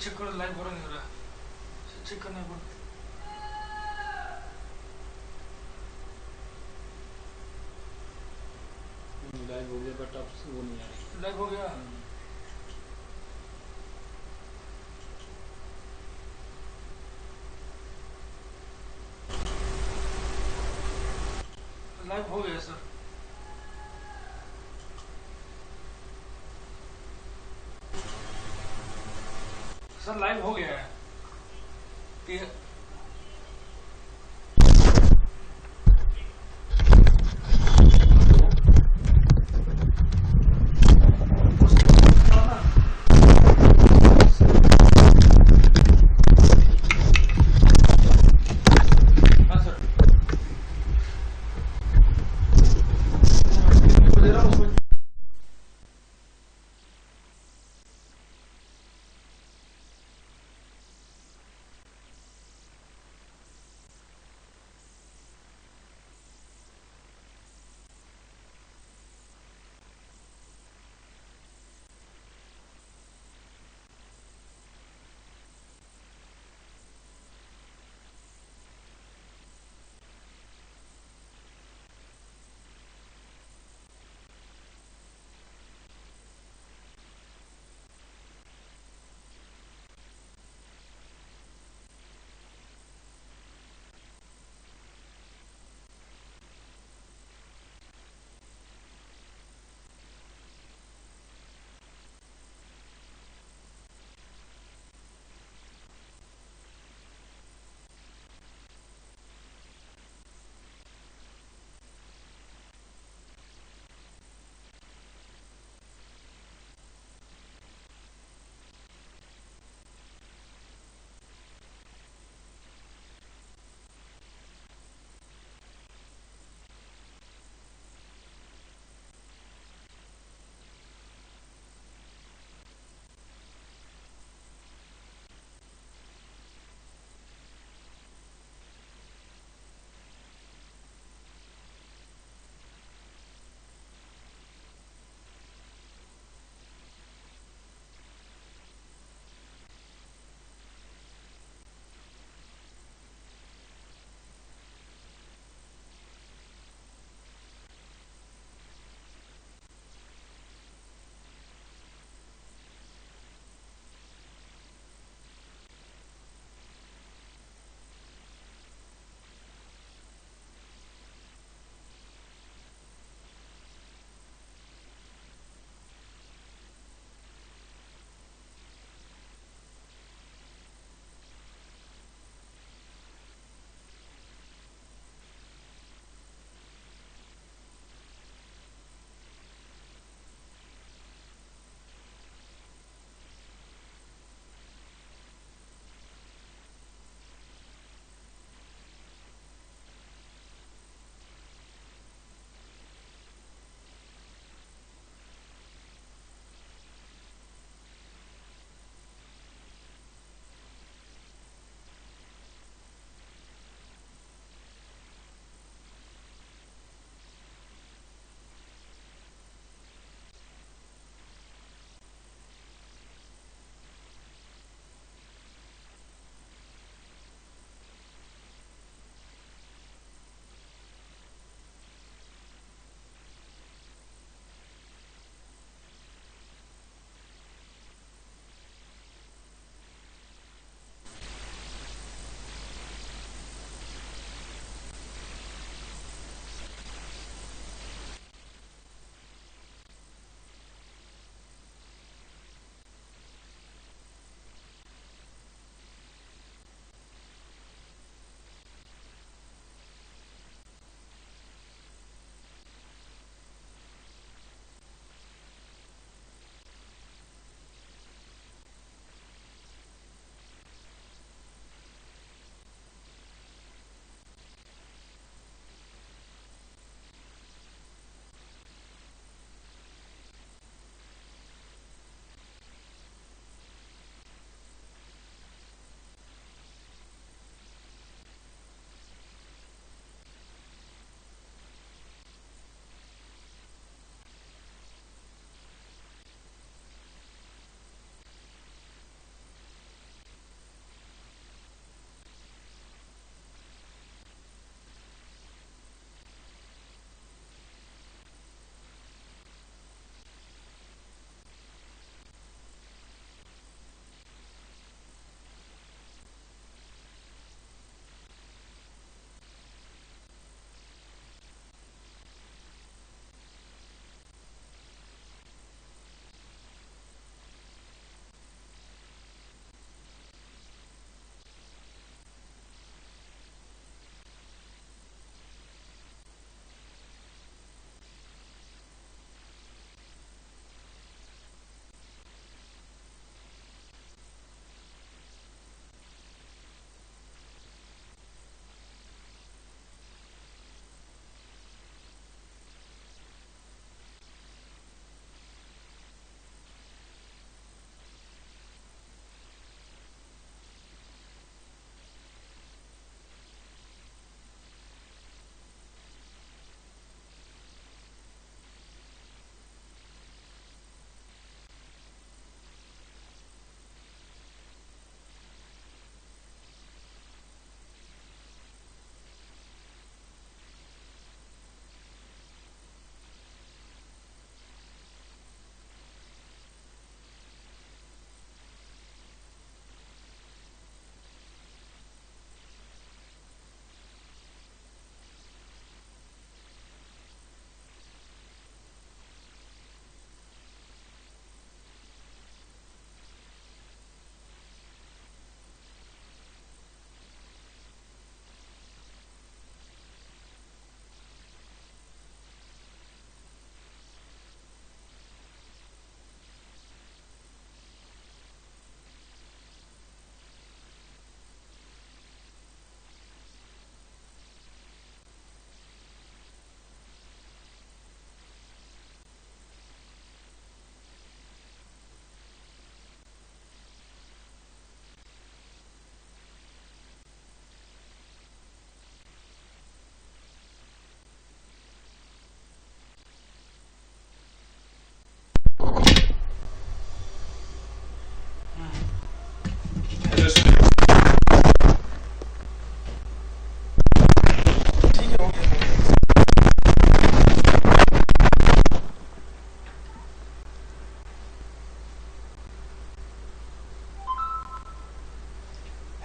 Check करो, live हो रहा नहीं हो रहा, चेक करना है। लाइव हो गया बट अब वो नहीं आ रही। लाइव हो गया। लाइव हो गया सर। सर लाइव हो गया है।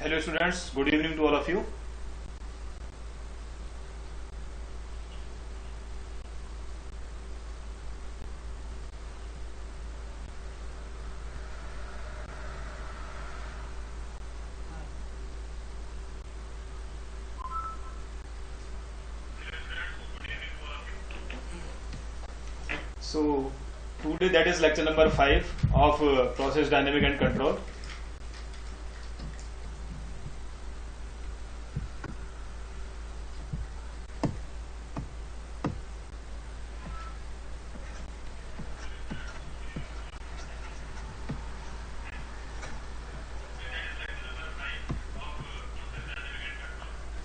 Hello students, good evening to all of you. So today that is lecture number 5 of process dynamic and control.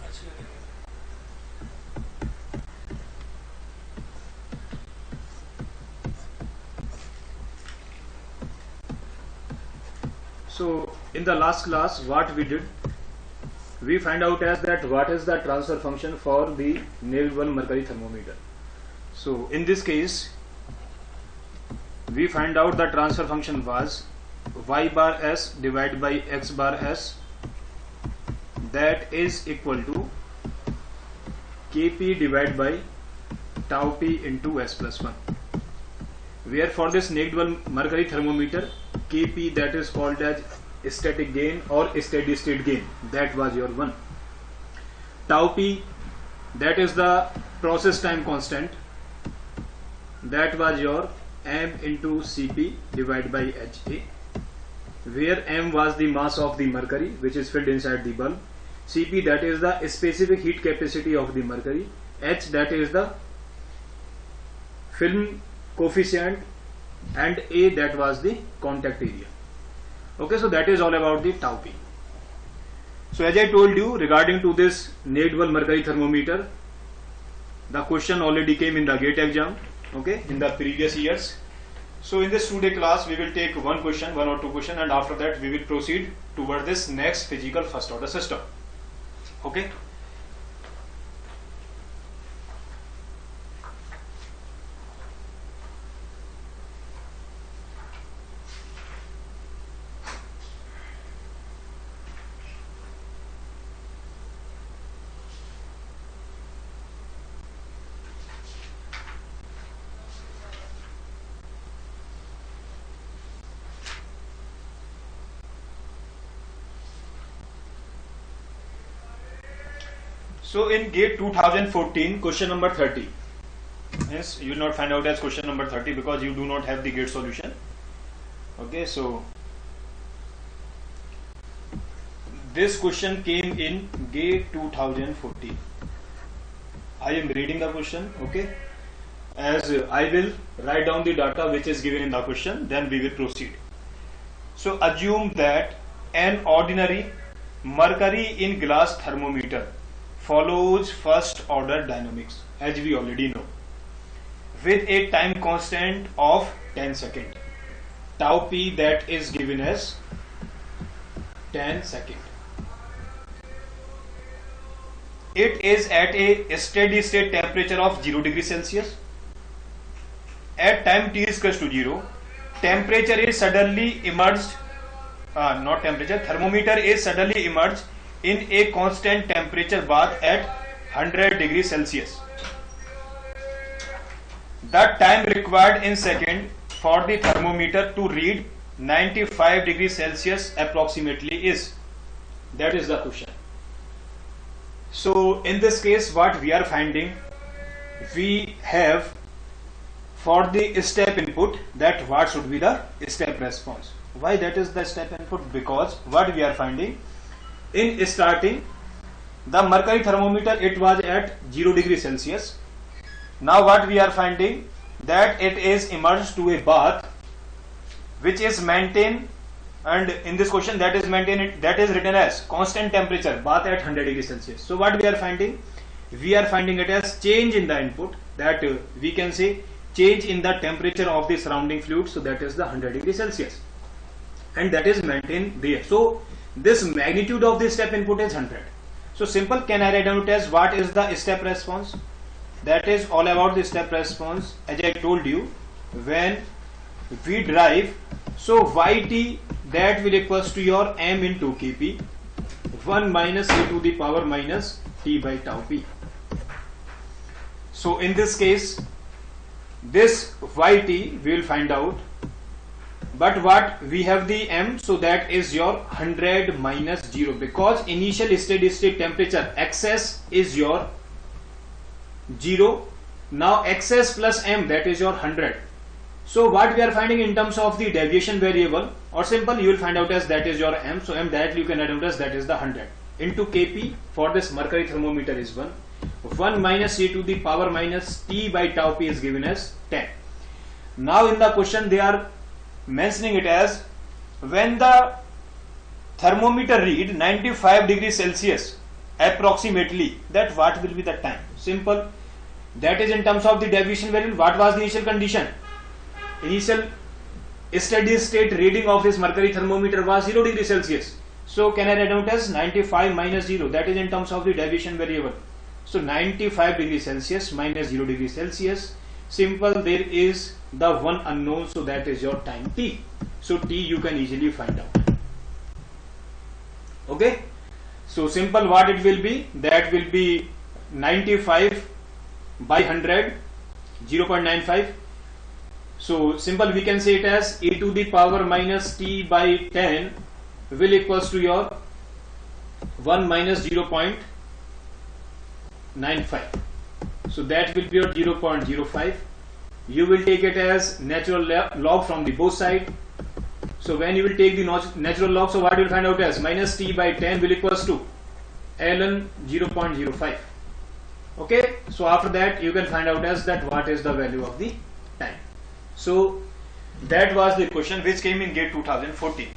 अच्छी लगेगी। So in the last class what we did, we find out as that what is the transfer function for the nailed one mercury thermometer. So in this case we find out the transfer function was y bar s divided by x bar s, that is equal to kp divided by tau p into s plus 1, where for this naked one mercury thermometer kp, that is called as static gain or steady state gain, that was your 1. Tau p, that is the process time constant, that was your m into cp divided by ha, where m was the mass of the mercury which is filled inside the bulb, cp, that is the specific heat capacity of the mercury, h, that is the film coefficient, and a, that was the contact area. Okay, so that is all about the tau p. So as I told you regarding to this naked one mercury thermometer, the question already came in the GATE exam, okay, in the previous years. So in this 2-day class we will take one or two questions, and after that we will proceed toward this next physical first order system. Okay. So in GATE 2014, question number 30. Yes, you will not find out as question number 30 because you do not have the GATE solution. Okay, so this question came in GATE 2014. I am reading the question, okay, as I will write down the data which is given in the question, then we will proceed. So assume that an ordinary mercury in glass thermometer follows first order dynamics, as we already know, with a time constant of 10 seconds. Tau p, that is given as 10 seconds. It is at a steady state temperature of 0 degrees Celsius. At time t is equals to 0, temperature is suddenly emerged, thermometer is suddenly emerged in a constant temperature bath at 100 degrees Celsius. The time required in second for the thermometer to read 95 degrees Celsius approximately is. That is the question. So in this case what we are finding, we have for the step input that what should be the step response. Why that is the step input? Because what we are finding, in starting the mercury thermometer, it was at 0 degrees Celsius. Now what we are finding, that it is immersed to a bath which is maintained, and in this question that is maintained, that is written as constant temperature bath at 100 degrees Celsius. So what we are finding? We are finding it as change in the input, that we can say change in the temperature of the surrounding fluid, so that is the 100 degrees Celsius, and that is maintained there. So this magnitude of the step input is 100. So simple, can I write down it as what is the step response? That is all about the step response. As I told you, when we drive, so yt, that will equals to your m into kp, 1 minus e to the power minus t by tau p. So in this case, this yt we will find out, but what we have the m, so that is your 100 minus 0, because initial steady state temperature xs is your 0. Now xs plus m, that is your 100. So what we are finding in terms of the deviation variable, or simple, you will find out as that is your m. So m directly you can write out as that is the 100 into Kp for this mercury thermometer is 1. 1 minus e to the power minus t by tau p is given as 10. Now in the question they are mentioning it as when the thermometer read 95 degrees Celsius approximately, that what will be the time? Simple, that is in terms of the deviation variable. What was the initial condition? Initial steady state reading of this mercury thermometer was 0 degrees Celsius. So can I write down as 95 minus 0, that is in terms of the deviation variable. So 95 degrees Celsius minus 0 degrees Celsius. Simple, there is the one unknown, so that is your time t. So t you can easily find out. Okay. So simple, what it will be? That will be 95 by 100, 0.95. So simple, we can say it as e to the power minus t by 10 will equals to your 1 minus 0.95. So that will be your 0.05. You will take it as natural log from the both side. So when you will take the natural log, so what you will find out as minus t by 10 will equals to ln 0.05. Okay. So after that you can find out as that what is the value of the time. So that was the question which came in GATE 2014.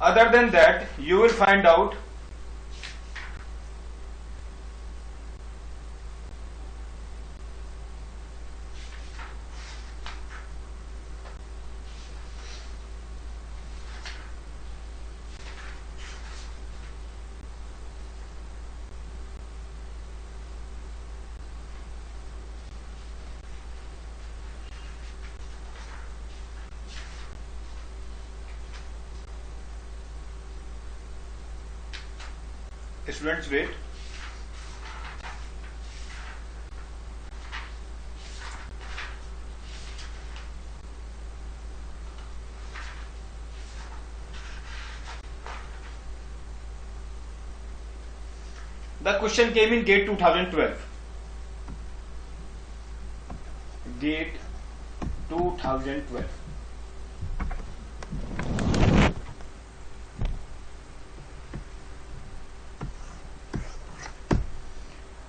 Other than that, you will find out students, wait. The question came in GATE 2012. GATE 2012.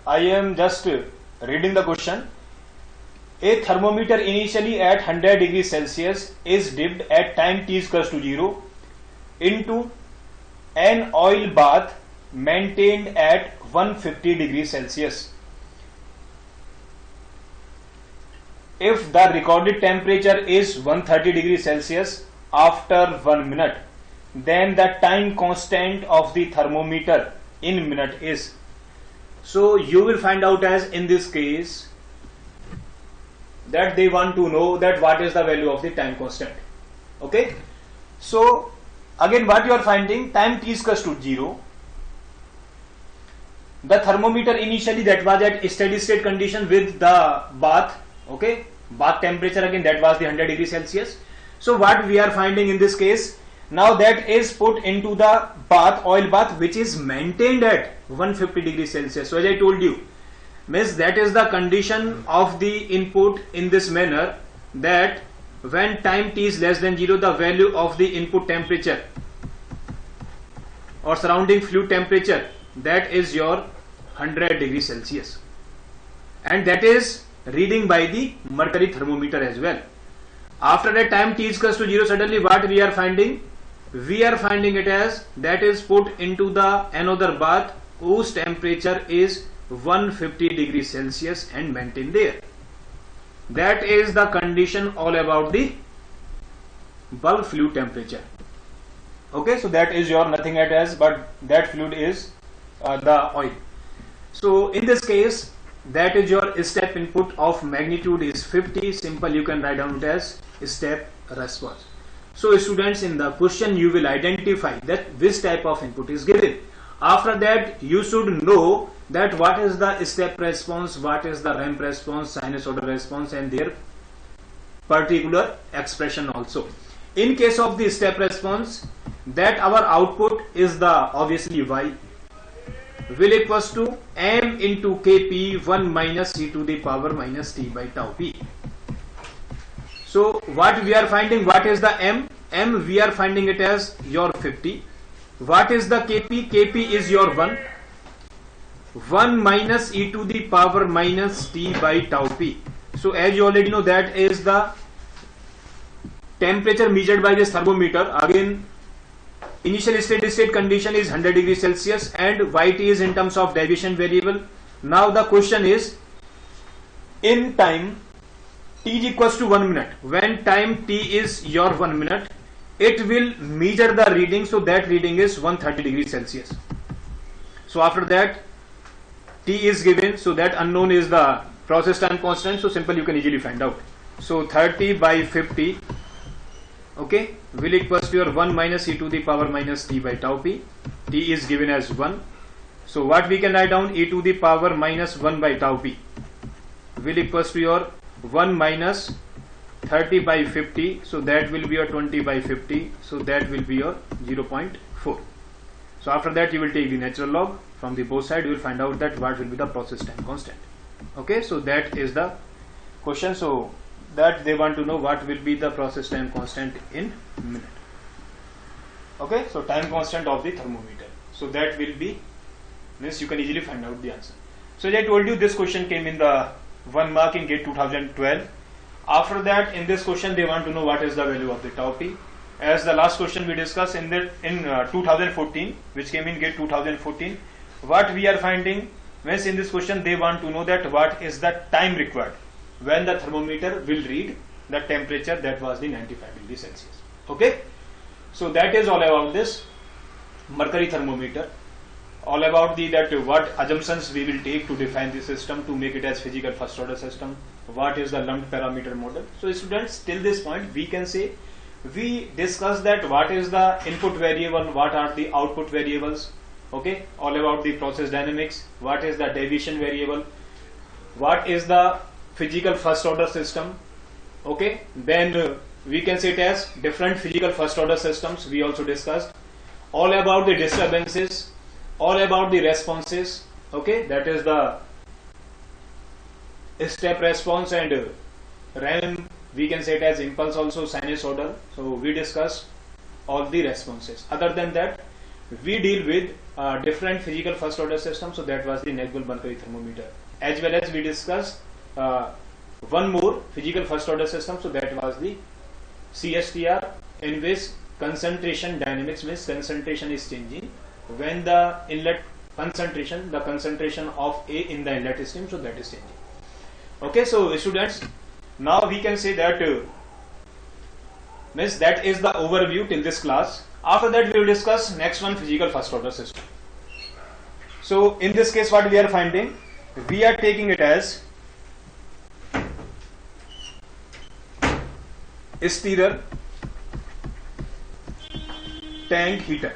I am just reading the question. A thermometer initially at 100 degrees Celsius is dipped at time t is equals to 0 into an oil bath maintained at 150 degrees Celsius. If the recorded temperature is 130 degrees Celsius after 1 minute, then the time constant of the thermometer in minute is. So you will find out as in this case that they want to know that what is the value of the time constant. Okay. So again what you are finding, time t is equals to 0. The thermometer initially that was at steady state condition with the bath. Okay. Bath temperature again that was the 100 degrees Celsius. So what we are finding in this case, now that is put into the bath, oil bath, which is maintained at 150 degrees Celsius. So as I told you, means that is the condition of the input in this manner, that when time t is less than 0, the value of the input temperature or surrounding fluid temperature, that is your 100 degrees Celsius, and that is reading by the mercury thermometer as well. After that time t is equals to 0, suddenly what we are finding? We are finding it as that is put into the another bath whose temperature is 150 degrees Celsius and maintained there. That is the condition all about the bulk fluid temperature. Okay, so that is your nothing at as, but that fluid is the oil. So in this case, that is your step input of magnitude is 50. Simple, you can write down it as step response. So students, in the question you will identify that which type of input is given. After that you should know that what is the step response, what is the ramp response, sinusoidal response, and their particular expression also. In case of the step response, that our output is the obviously y will equals to m into kp 1 minus e to the power minus t by tau p. So what we are finding, what is the m? M we are finding it as your 50. What is the kp? Kp is your 1. 1 minus e to the power minus t by tau p. So as you already know, that is the temperature measured by this thermometer. Again, initial steady state condition is 100 degrees Celsius and yt is in terms of deviation variable. Now the question is, in time t is equals to 1 minute, when time t is your 1 minute, it will measure the reading, so that reading is 130 degrees Celsius. So after that t is given, so that unknown is the process time constant, so simple, you can easily find out. So 30 by 50, okay, will equals to your 1 minus e to the power minus t by tau p. T is given as 1. So what we can write down, e to the power minus 1 by tau p will equals to your 1 minus 30 by 50, so that will be your 20 by 50, so that will be your 0.4. So after that you will take the natural log from the both side, you will find out that what will be the process time constant. Okay, so that is the question. So that they want to know what will be the process time constant in minute. Okay, so time constant of the thermometer, so that will be, means you can easily find out the answer. So as I told you, this question came in the 1 mark in GATE 2012. After that, in this question they want to know what is the value of the tau p. As the last question we discussed in 2014, which came in GATE 2014, what we are finding, means in this question they want to know that what is the time required when the thermometer will read the temperature that was the 95 degrees Celsius. Okay, so that is all about this mercury thermometer, all about the that what assumptions we will take to define the system to make it as physical first order system, what is the lumped parameter model. So students, till this point we can say we discussed that what is the input variable, what are the output variables, okay, all about the process dynamics, what is the deviation variable, what is the physical first order system, okay, then we can say it as different physical first order systems we also discussed, all about the disturbances, all about the responses, okay, that is the step response and RAM, we can say it as impulse also, sinusoidal. So we discussed all the responses. Other than that, we deal with different physical first order systems, so that was the negligible mercury thermometer, as well as we discussed one more physical first order system, so that was the CSTR, in which concentration dynamics, means concentration is changing when the inlet concentration, the concentration of A in the inlet stream, so that is changing. Okay, so students, now we can say that means that is the overview till this class. After that we will discuss next one, physical first order system. So in this case what we are finding, we are taking it as stirrer, tank, heater.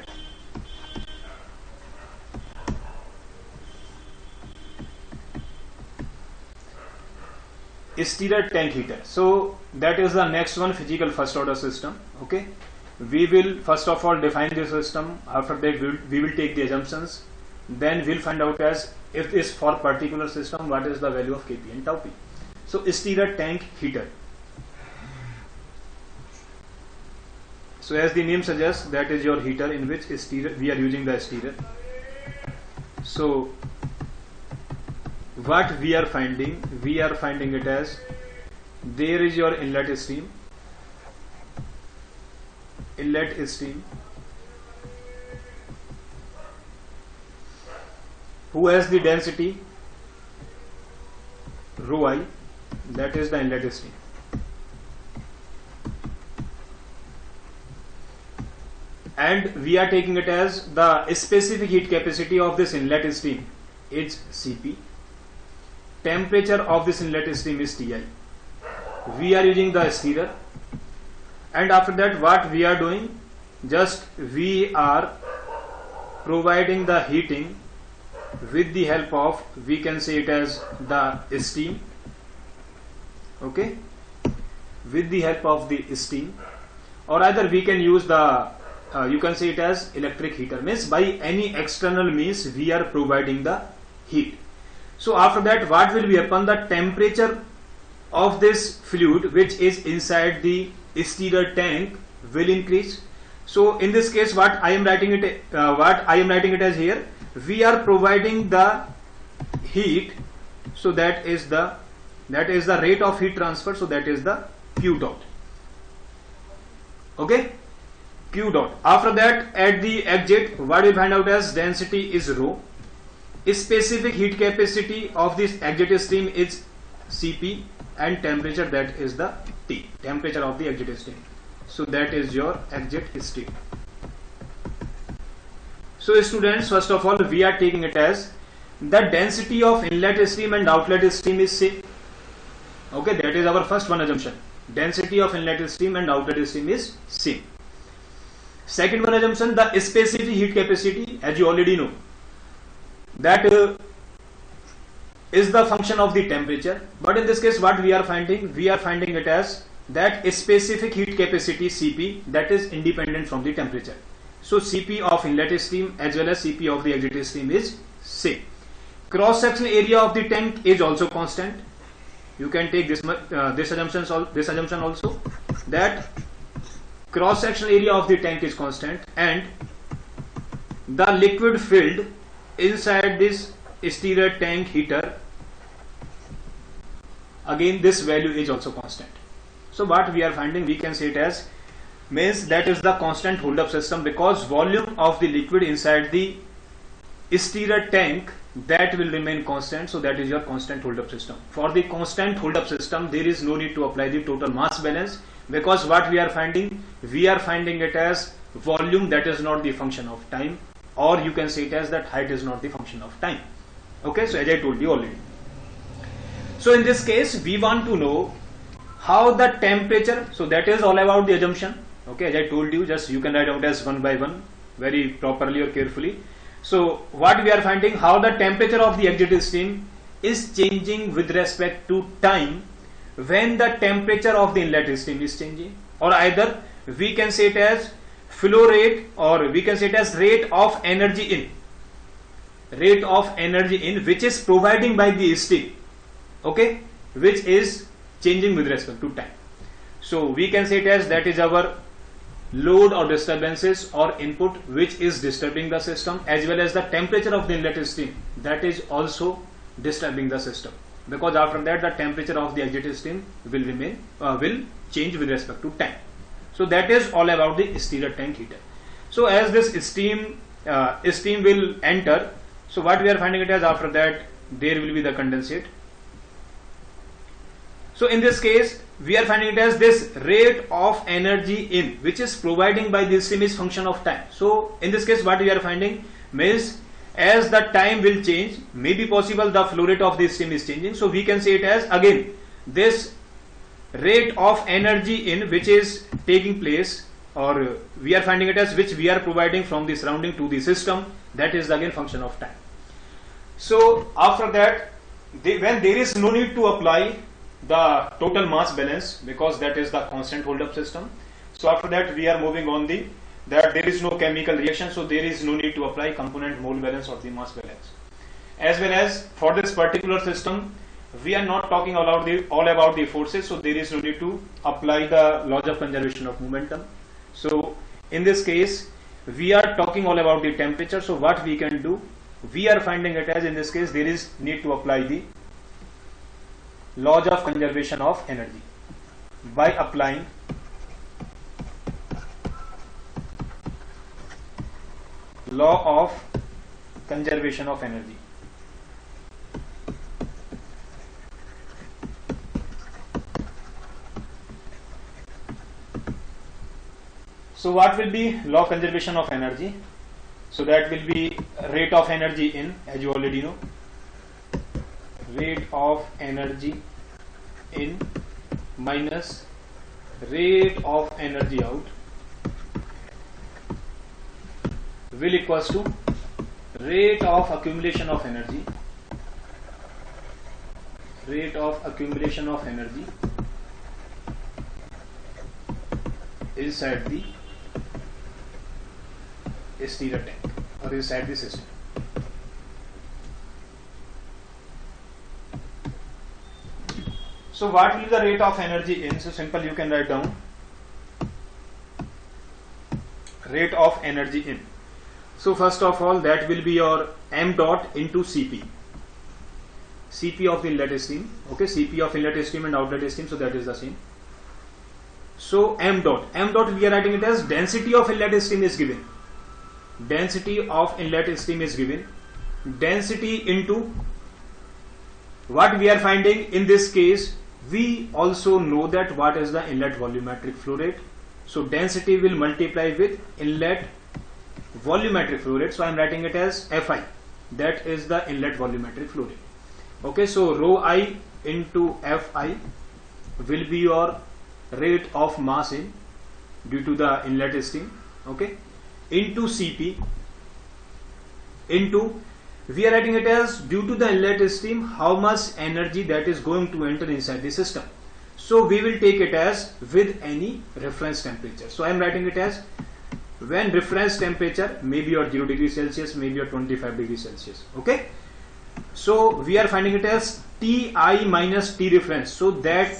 Stirrer, tank, heater. So that is the next one, physical first order system. Okay, we will first of all define the system. After that we will take the assumptions, then we'll find out as if this for particular system what is the value of Kp and tau p. So stirrer, tank, heater. So as the name suggests, that is your heater in which stirrer, we are using the stirrer. So what we are finding it as, there is your inlet stream, who has the density rho I, that is the inlet stream. And we are taking it as the specific heat capacity of this inlet stream is Cp. Temperature of this inlet stream is Ti. We are using the stirrer. and after that what we are doing, just we are providing the heating with the help of, we can say it as the steam. Okay, with the help of the steam, or either we can use the you can say it as electric heater, means by any external means we are providing the heat. So after that what will be happen, the temperature of this fluid which is inside the stirrer tank will increase. So in this case what I am writing it as here, we are providing the heat, so that is the rate of heat transfer, so that is the Q dot. Okay, Q dot. After that at the exit what we find out as density is rho, specific heat capacity of this exit stream is Cp, and temperature, that is the T, temperature of the exit stream. So that is your exit stream. So students, first of all we are taking it as the density of inlet stream and outlet stream is same. Okay, that is our first one assumption. Density of inlet stream and outlet stream is same. Second one assumption, the specific heat capacity, as you already know, that is the function of the temperature. But in this case what we are finding it as that specific heat capacity Cp, that is independent from the temperature. So Cp of inlet stream as well as Cp of the exit stream is same. Cross sectional area of the tank is also constant. You can take this assumption also, that cross sectional area of the tank is constant, and the liquid filled inside this stirrer tank heater, again this value is also constant. So what we are finding, we can say it as, means that is the constant hold up system, because volume of the liquid inside the stirrer tank, that will remain constant. So that is your constant hold up system. For the constant hold up system there is no need to apply the total mass balance, because what we are finding it as volume, that is not the function of time, or you can say it as that height is not the function of time. Okay, so as I told you already. So in this case we want to know how the temperature, so that is all about the assumption. Okay, as I told you, just you can write out as one by one very properly or carefully. So what we are finding, how the temperature of the exit stream is changing with respect to time when the temperature of the inlet stream is changing, or either we can say it as flow rate, or we can say it as rate of energy in which is providing by the steam, okay, which is changing with respect to time. So we can say it as that is our load or disturbances or input which is disturbing the system, as well as the temperature of the inlet stream, that is also disturbing the system, because after that the temperature of the exit stream will change with respect to time. So that is all about the stirrer tank heater. So as this steam will enter, so what we are finding it as, after that there will be the condensate. So in this case we are finding it as this rate of energy in which is providing by this stream is function of time. So in this case what we are finding means, as the time will change, may be possible the flow rate of this stream is changing. So we can say it as again this rate of energy in which is taking place, or we are finding it as which we are providing from the surrounding to the system, that is again function of time. So after that when there is no need to apply the total mass balance, because that is the constant hold up system. So after that we are moving on that there is no chemical reaction, so there is no need to apply component mole balance or the mass balance. As well as for this particular system we are not talking all about the forces, so there is no need to apply the laws of conservation of momentum. So in this case we are talking all about the temperature. So what we can do, we are finding it as, in this case there is need to apply the laws of conservation of energy by applying law of conservation of energy. So what will be law of conservation of energy? So that will be rate of energy in, as you already know, rate of energy in minus rate of energy out will equals to rate of accumulation of energy inside the stirrer tank or inside the system. So what will be the rate of energy in? So simple, you can write down rate of energy in. So first of all, that will be your m dot into Cp of the inlet stream. Okay, Cp of inlet stream and outlet stream, so that is the same. So m dot we are writing it as density of inlet stream is given. Density into what we are finding in this case. We also know that what is the inlet volumetric flow rate. So density will multiply with inlet volumetric flow rate. So I am writing it as Fi. That is the inlet volumetric flow rate. Okay, so rho I into Fi will be your rate of mass in due to the inlet stream. Okay, into Cp into, we are writing it as due to the inlet stream how much energy that is going to enter inside the system. So we will take it as with any reference temperature. So I am writing it as when reference temperature maybe your 0 degrees Celsius, maybe your 25 degrees Celsius. Okay, so we are finding it as Ti minus T reference. So that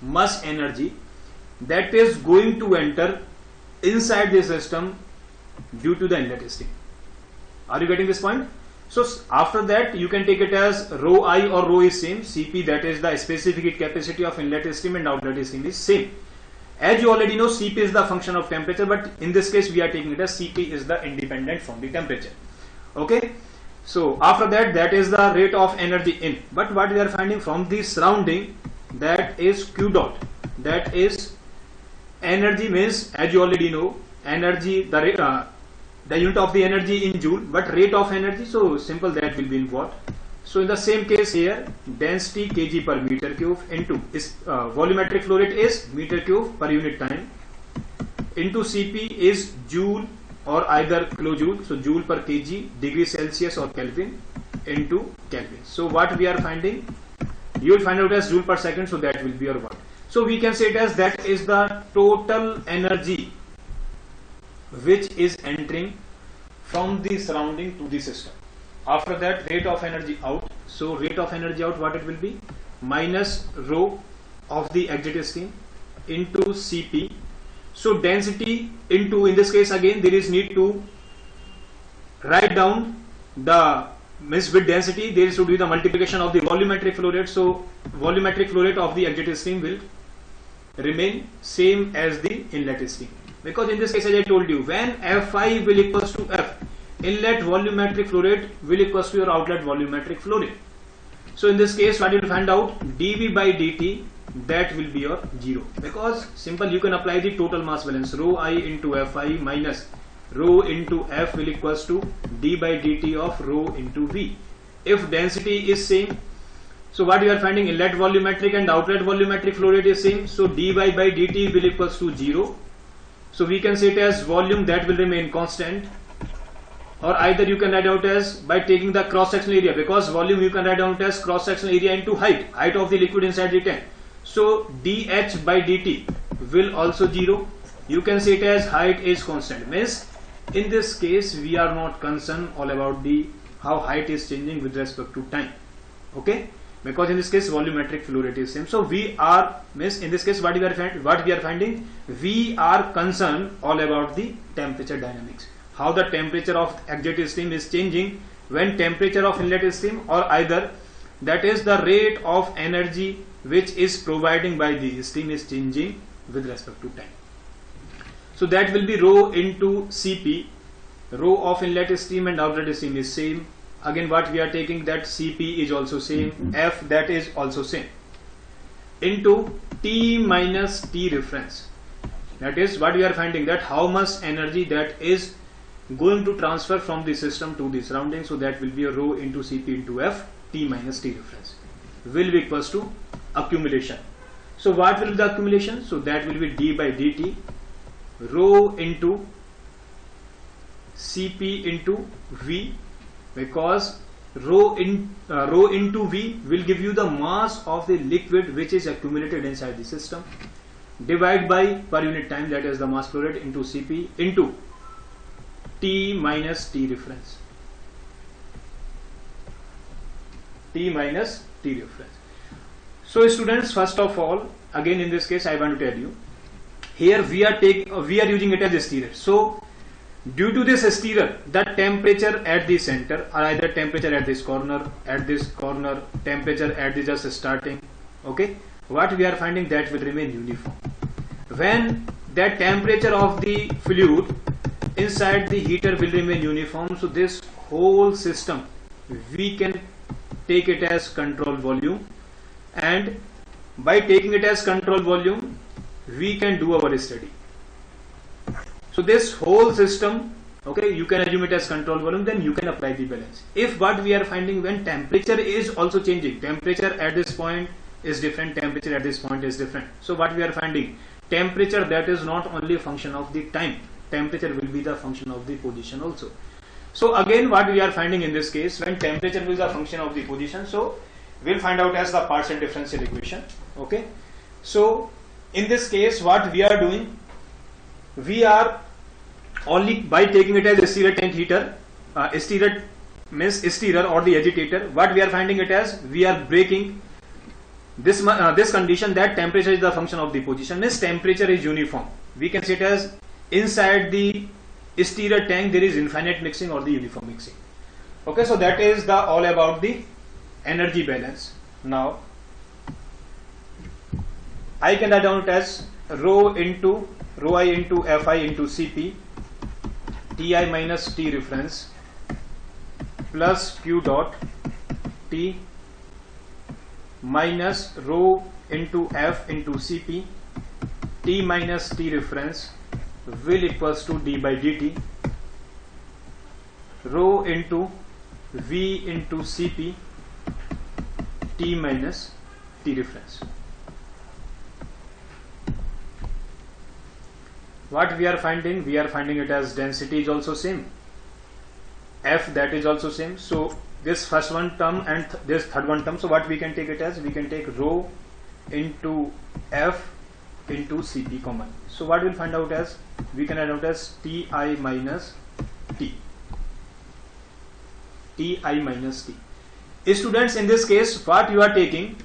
much energy that is going to enter inside the system due to the inlet stream. Are you getting this point? So after that you can take it as rho I or rho is same. Cp, that is the specific heat capacity of inlet stream and outlet stream, is same. As you already know, Cp is the function of temperature, but in this case we are taking it as Cp is the independent from the temperature. Okay, so after that, that is the rate of energy in. But what we are finding from the surrounding, that is Q dot, that is energy, means as you already know, energy, the unit of the energy in joule, but rate of energy, so simple, that will be in watt. So in the same case here, density kg per meter cube into volumetric flow rate is meter cube per unit time into Cp is joule or either kilojoule, so joule per kg, degree Celsius or Kelvin into Kelvin. So what we are finding, you will find out as joule per second, so that will be your watt. So we can say it as that is the total energy which is entering from the surrounding to the system. After that, rate of energy out. So rate of energy out, what it will be? Minus rho of the exit stream into Cp. So density into, in this case again there is need to write down the, means with density there should be the multiplication of the volumetric flow rate. So volumetric flow rate of the exit stream will remain same as the inlet stream, because in this case, as I told you, when Fi will equals to F, inlet volumetric flow rate will equals to your outlet volumetric flow rate. So in this case, what you will find out, dV by dt, that will be your 0, because simple, you can apply the total mass balance, rho I into Fi minus rho into F will equals to d by dt of rho into V. If density is same, so what you are finding, inlet volumetric and outlet volumetric flow rate is same, so dy by dt will equals to 0. So we can say it as volume, that will remain constant, or either you can write out as by taking the cross sectional area, because volume you can write out as cross sectional area into height of the liquid inside the tank. So dH by dt will also 0. You can say it as height is constant, means in this case we are not concerned all about the how height is changing with respect to time. Okay, because in this case volumetric flow rate is same. So we are, means in this case what we are finding, we are concerned all about the temperature dynamics, how the temperature of exit stream is changing when temperature of inlet stream, or either that is the rate of energy which is providing by the stream is changing with respect to time. So that will be rho into Cp, rho of inlet stream and outlet stream is same. Again what we are taking, that Cp is also same, F that is also same, into T minus T reference. That is what we are finding, that how much energy that is going to transfer from the system to the surrounding. So that will be a rho into Cp into F, T minus T reference will be equals to accumulation. So what will be the accumulation? So that will be d by dt rho into Cp into V, because rho into V will give you the mass of the liquid which is accumulated inside the system, divide by per unit time, that is the mass flow rate, into Cp into T minus T reference. T minus T reference. So students, first of all, again in this case I want to tell you, here we are using it as a stirrer. So due to this stirrer, the temperature at the center, or either temperature at this corner, temperature at the just starting, okay, what we are finding, that will remain uniform. When that temperature of the fluid inside the heater will remain uniform, so this whole system we can take it as control volume, and by taking it as control volume we can do our study. So this whole system, okay, you can assume it as control volume, then you can apply the balance. If what we are finding, when temperature is also changing, temperature at this point is different, temperature at this point is different. So what we are finding, temperature, that is not only a function of the time, temperature will be the function of the position also. So again what we are finding in this case, when temperature will be the function of the position, so we'll find out as the partial differential equation. Okay, so in this case what we are doing, we are only by taking it as a stirrer tank heater, stirrer means stirrer or the agitator, what we are finding it as, we are breaking this condition that temperature is the function of the position, means temperature is uniform. We can say it as inside the stirrer tank there is infinite mixing or the uniform mixing. Okay, so that is the all about the energy balance. Now I can write down it as rho I into Fi into Cp Ti minus T reference plus Q dot T minus rho into F into Cp T minus T reference will equals to d by dt rho into V into Cp T minus T reference. What we are finding? We are finding it as density is also same, F, that is also same. So this first one term and this third one term, so what we can take it as, we can take rho into F into Cp common. So what we'll find out as, we can add out as Ti minus T. Ti minus T. Students, in this case what you are taking,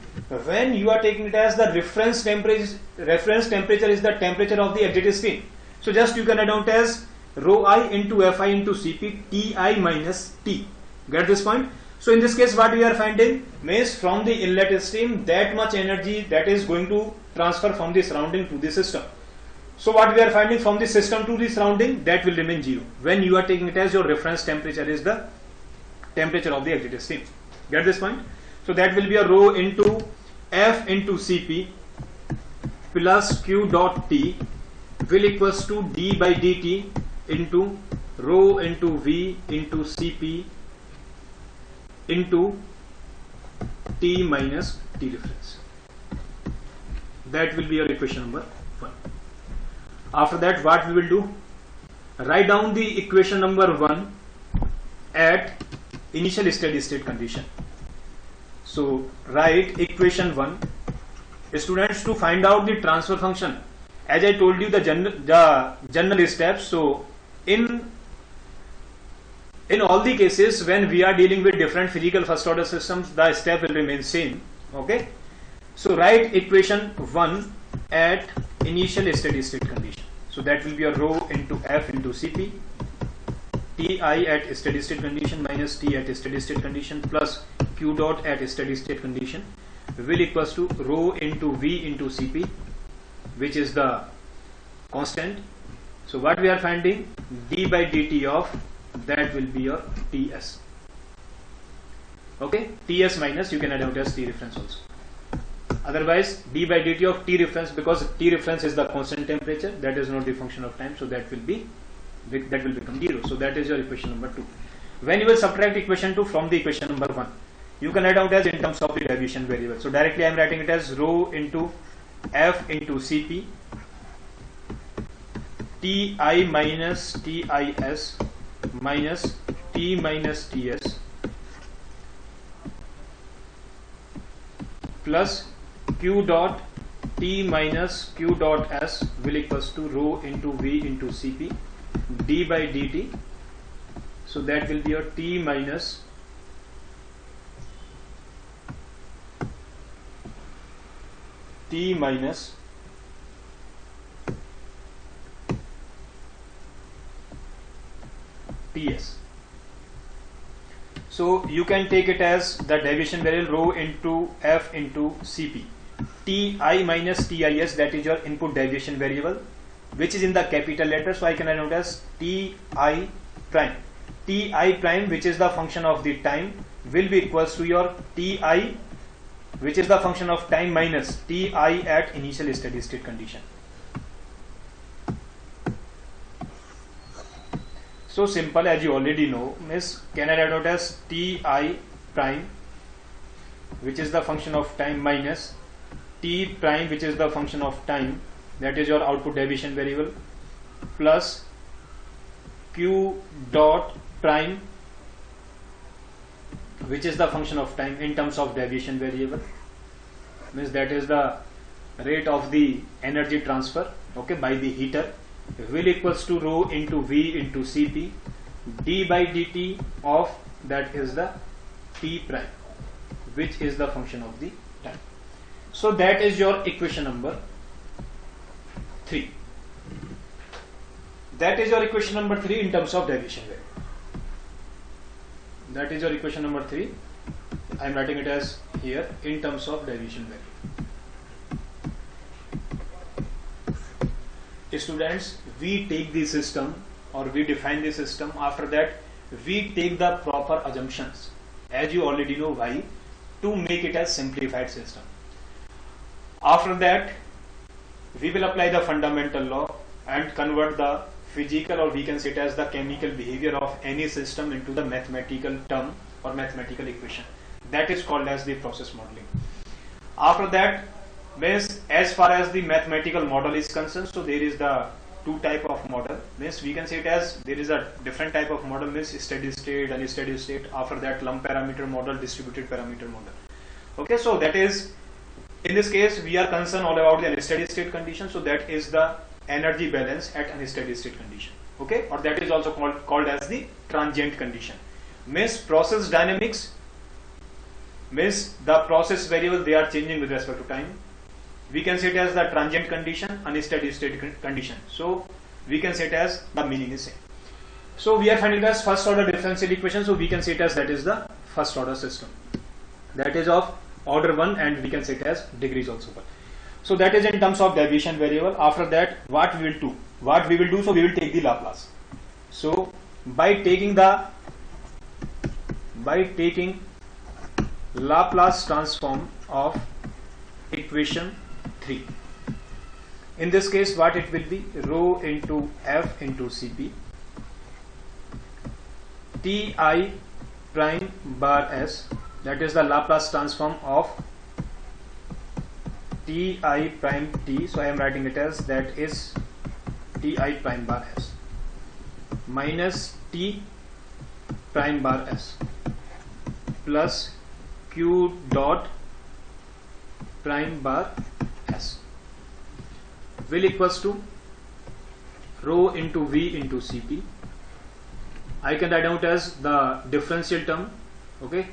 when you are taking it as the reference temperature is the temperature of the exit stream. So just you can add out as rho I into Fi into Cp Ti minus T. Get this point? So in this case what we are finding means, from the inlet stream that much energy that is going to transfer from the surrounding to the system. So what we are finding, from the system to the surrounding, that will remain 0 when you are taking it as your reference temperature is the temperature of the exit stream. Get this point? So that will be a rho into F into Cp plus Q dot T will equals to d by dt into rho into V into Cp into T minus T reference. That will be your equation number 1. After that what we will do, write down the equation number 1 at initial steady state condition. So write equation 1. Students, to find out the transfer function, as I told you the general steps. So in all the cases when we are dealing with different physical first order systems, the step will remain same. Okay, so write equation 1 at initial steady state condition. So that will be a rho into F into Cp Ti at steady state condition minus T at steady state condition plus Q dot at steady state condition will equals to rho into V into Cp, which is the constant. So what we are finding, d by dt of that will be your Ts. Okay, Ts minus you can add out as T reference also. Otherwise d by dt of T reference, because T reference is the constant temperature, that is not the function of time, so that will become 0. So that is your equation number 2. When you will subtract equation 2 from the equation number 1, you can write out as in terms of the deviation variable. So directly I am writing it as rho into F into Cp, Ti minus Tis minus T minus Ts plus Q dot T minus Q dot S will equals to rho into V into Cp d by dt. So that will be your T minus Ts. So you can take it as the deviation variable rho into F into Cp. Ti minus Tis, that is your input deviation variable, which is in the capital letter. So I can write as Ti prime. Ti prime, which is the function of the time, will be equals to your Ti, which is the function of time, minus Ti at initial steady state condition. So simple, as you already know, means can I write out as Ti prime, which is the function of time, minus T prime, which is the function of time, that is your output deviation variable, plus Q dot prime, which is the function of time in terms of deviation variable, means that is the rate of the energy transfer, okay, by the heater, will equals to rho into V into Cp d by dt of, that is the T prime, which is the function of the time. So that is your equation number 3. That is your equation number 3 in terms of deviation variable. That is your equation number 3. I am writing it as here in terms of deviation variable. Students, we take the system or we define the system. After that, we take the proper assumptions, as you already know why, to make it a simplified system. After that, we will apply the fundamental law and convert the physical, or we can say it as the chemical behavior of any system, into the mathematical term or mathematical equation. That is called as the process modeling. After that, means as far as the mathematical model is concerned, so there is the two type of model, means we can say it as there is a different type of model, means steady state, unsteady state. After that, lump parameter model, distributed parameter model. Okay, so that is, in this case we are concerned all about the unsteady state condition, so that is the energy balance at unsteady state condition, okay, or that is also called as the transient condition. Means process dynamics, means the process variable, they are changing with respect to time. We can say it as the transient condition, unsteady state condition. So we can say it as the meaning is same. So we are finding it as first order differential equation. So we can say it as that is the first order system. That is of order 1, and we can say it as degrees also 1. So that is in terms of deviation variable. After that, what we will do? So we will take the Laplace. So by taking Laplace transform of equation 3. In this case, what it will be? Rho into F into Cp Ti prime bar S, that is the Laplace transform of Ti prime T. So I am writing it as that is Ti prime bar S minus T prime bar S plus Q dot prime bar S will equals to rho into V into Cp. I can write out as the differential term, okay,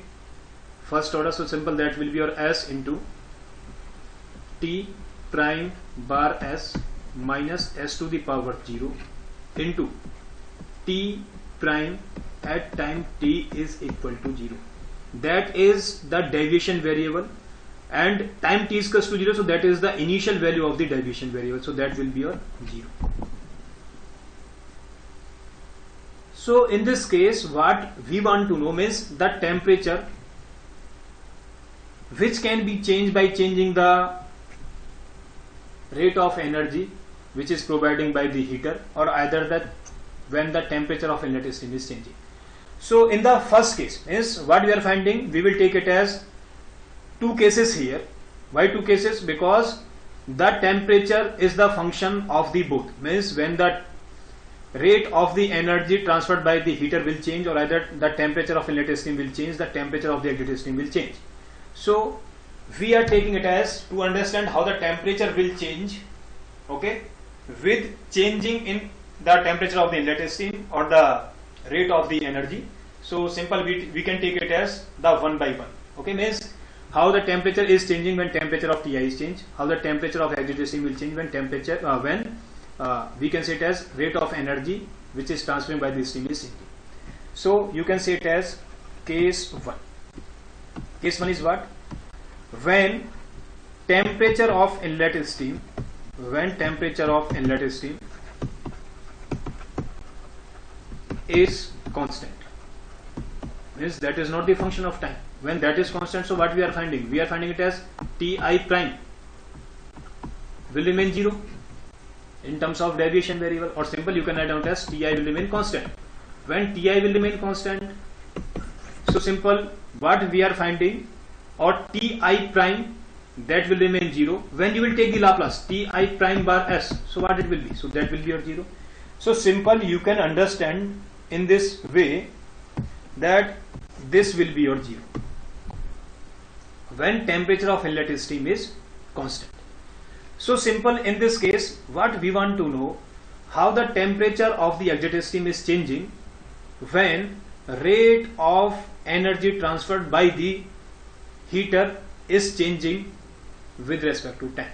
first order, so simple, that will be your S into T prime bar S minus S to the power 0 into T prime at time T is equal to 0. That is the deviation variable, and time T is equal to 0, so that is the initial value of the deviation variable, so that will be your 0. So in this case, what we want to know means the temperature, which can be changed by changing the rate of energy which is providing by the heater, or either that when the temperature of inlet stream is changing. So in the first case is what we are finding, we will take it as two cases here. Why two cases? Because the temperature is the function of the both. Means when the rate of the energy transferred by the heater will change, or either the temperature of inlet stream will change, the temperature of the exit stream will change. So we are taking it as to understand how the temperature will change, okay, with changing in the temperature of the inlet stream or the rate of the energy. So simple, we can take it as the 1 by 1. Okay, means how the temperature is changing when temperature of Ti is changed, how the temperature of exit stream will change when temperature we can say it as rate of energy which is transferring by the stream is changing. So you can say it as case 1. Case 1 is what? When temperature of inlet stream, is constant, means that is not the function of time. When that is constant, so what we are finding? We are finding it as Ti prime will remain 0 in terms of deviation variable, or simple you can write down as Ti will remain constant. When Ti will remain constant, so simple what we are finding, or Ti prime that will remain 0 when you will take the Laplace Ti prime bar s, so what it will be? So that will be your 0. So simple, you can understand in this way that this will be your 0 when temperature of inlet stream is constant. So simple, in this case what we want to know, how the temperature of the exit stream is changing when rate of energy transferred by the heater is changing with respect to time.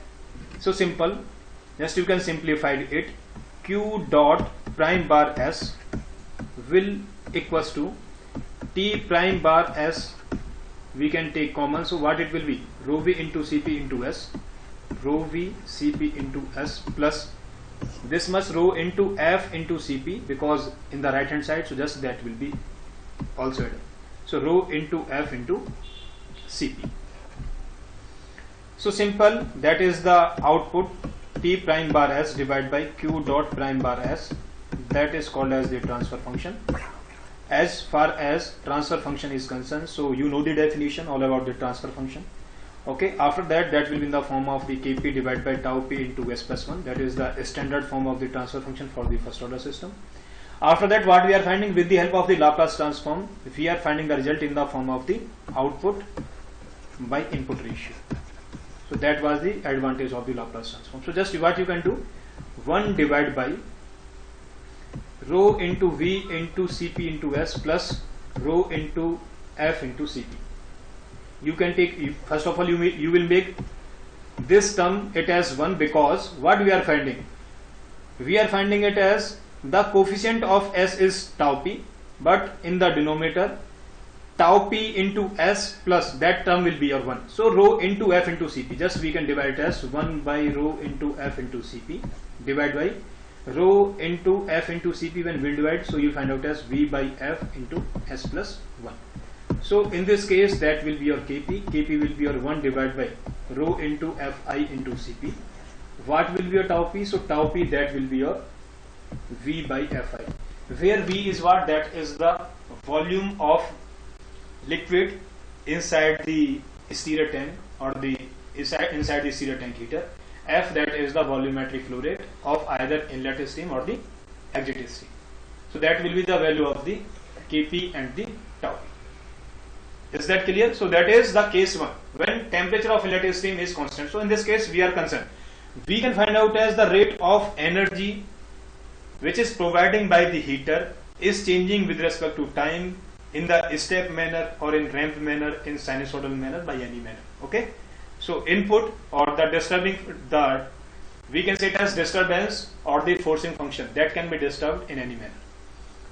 So simple, just you can simplify it. Q dot prime bar s will equals to T prime bar s, we can take common, so what it will be? Rho v into Cp into s, rho v Cp into s, plus this much rho into F into Cp, because in the right hand side, so just that will be also added. So rho into F into Cp. So simple, that is the output T prime bar s divided by Q dot prime bar s, that is called as the transfer function. As far as transfer function is concerned, so you know the definition all about the transfer function. Okay, after that, that will be in the form of the Kp divided by tau p into s plus 1, that is the standard form of the transfer function for the first order system. After that, what we are finding, with the help of the Laplace transform, we are finding the result in the form of the output by input ratio. So that was the advantage of the Laplace transform. So just what you can do, 1 divided by rho into V into Cp into S plus rho into F into Cp. You can take, first of all you will make this term it as 1, because what we are finding? We are finding it as the coefficient of S is tau p, but in the denominator tau p into S plus that term will be your 1. So rho into F into Cp, just we can divide it as 1 by rho into F into Cp divided by rho into F into Cp. When we divide, so you find out as V by F into S plus 1. So in this case, that will be your Kp. Kp will be your 1 divided by rho into Fi into Cp. What will be your tau p? So tau p, that will be your V by Fi, where V is what? That is the volume of liquid inside the stirrer tank, or the inside the stirrer tank heater. F, that is the volumetric flow rate of either inlet stream or the exit stream. So that will be the value of the Kp and the tau p. Is that clear? So that is the case 1, when temperature of inlet stream is constant. So in this case we are concerned, we can find out as the rate of energy which is providing by the heater is changing with respect to time, in the step manner or in ramp manner, in sinusoidal manner, by any manner. Okay, so input or the disturbing, we can say it as disturbance or the forcing function, that can be disturbed in any manner.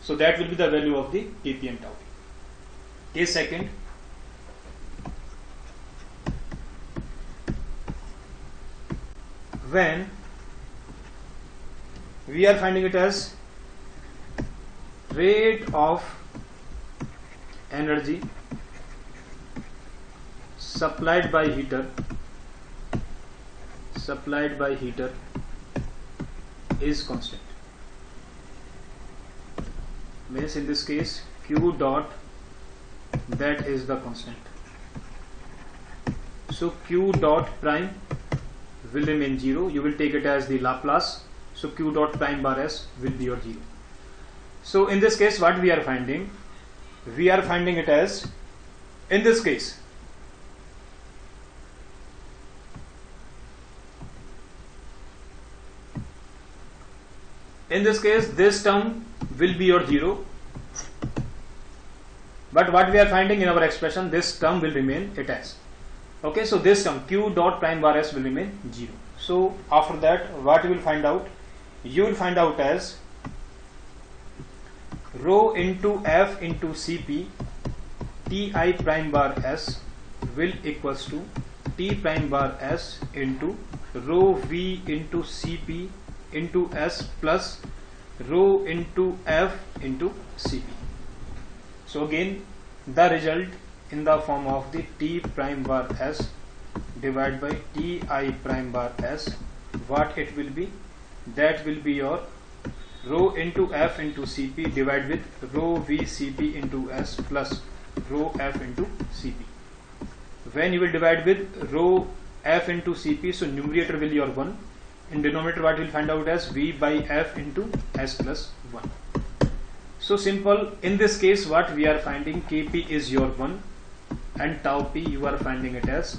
So that will be the value of the Kp and tau p. Case second, when we are finding it as rate of energy supplied by heater is constant. Means in this case Q dot, that is the constant. So Q dot prime will remain 0. You will take it as the Laplace. So q dot prime bar s will be your 0. So in this case, what we are finding? We are finding it as, in this case, this term will be your 0. But what we are finding in our expression, this term will remain it as. Okay, so this term q dot prime bar s will remain 0. So after that, what you will find out? You will find out as rho into f into cp ti prime bar s will equals to t prime bar s into rho v into cp into s plus rho into f into cp. So again, the result in the form of the t prime bar s divided by ti prime bar s, what it will be? That will be your rho into f into cp divided with rho v cp into s plus rho f into cp. When you will divide with rho f into cp, so numerator will be your 1. In denominator, what you will find out as v by f into s plus 1. So simple. In this case, what we are finding, kp is your 1 and tau p you are finding it as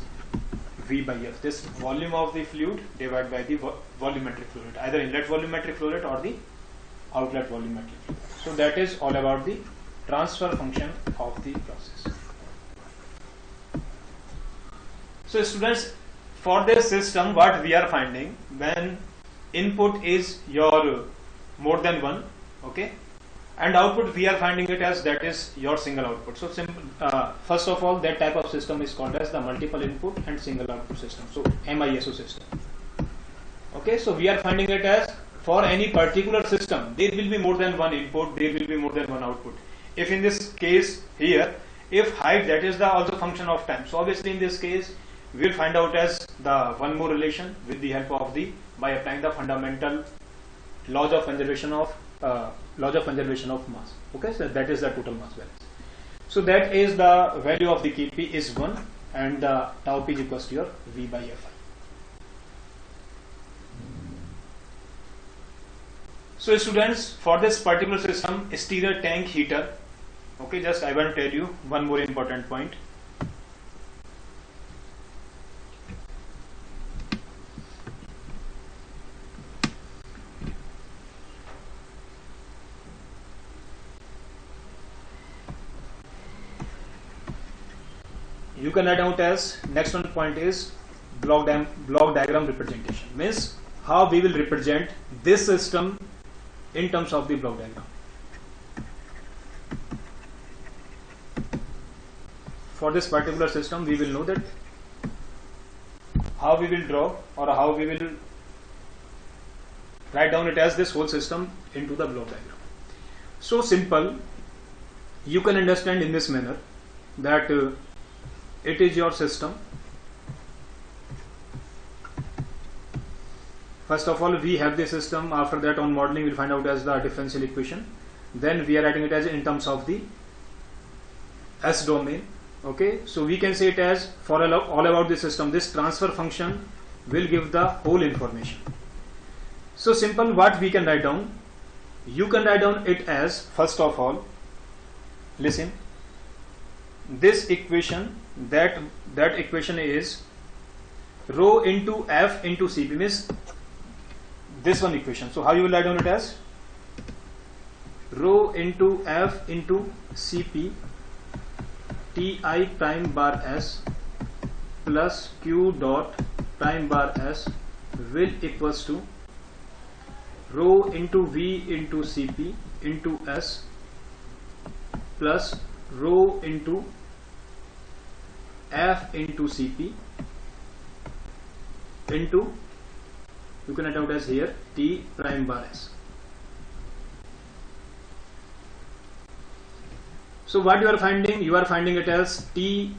v by f. This volume of the fluid divided by the volumetric flow rate, either inlet volumetric flow rate or the outlet volumetric flow rate. So that is all about the transfer function of the process. So students, for this system, what we are finding, when input is your more than 1, okay, and output we are finding it as that is your single output. So simple, first of all, that type of system is called as the multiple input and single output system, so MISO system. Okay, so we are finding it as, for any particular system there will be more than one input, there will be more than one output. If in this case here, if height, that is the also function of time, so obviously in this case we will find out as the one more relation with the help of the, by applying the fundamental laws of conservation of mass. Okay, so that is the total mass balance. So that is the value of the Kp is 1 and the tau p is equals to your V by Fi. So students, for this particular system, exterior tank heater, okay, just I want to tell you one more important point. You can write out as, next one point is block diagram representation, means how we will represent this system in terms of the block diagram. For this particular system, we will know that how we will draw or how we will write down it as this whole system into the block diagram. So simple, you can understand in this manner that it is your system. First of all, we have the system. After that, on modeling, we'll find out as the differential equation. Then we are writing it as in terms of the S domain. Okay, so we can say it as, for all about the system, this transfer function will give the whole information. So simple, what we can write down? You can write down it as, first of all, listen, this equation, that equation is rho into F into Cp, means this one equation. So how you will write down it as? Rho into F into Cp Ti prime bar S plus Q dot prime bar S will equals to rho into V into Cp into S plus rho into F into Cp into, you can write out as here, T prime bar S. So what you are finding? You are finding it as Ti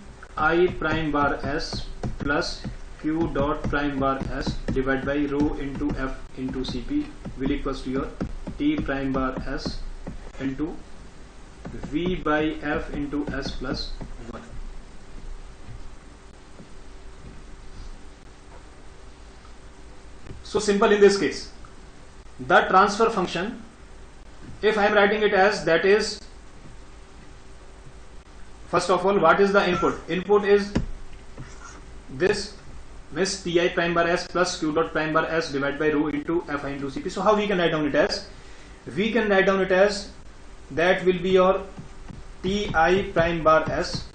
prime bar S plus Q dot prime bar S divided by rho into F into Cp will equals to your T prime bar S into V by F into S plus 1. So simple in this case. The transfer function, if I am writing it as, that is, first of all, what is the input? Input is this, means Ti prime bar s plus Q dot prime bar s divided by rho into Fi into Cp. So how we can write down it as? We can write down it as, that will be your Ti prime bar s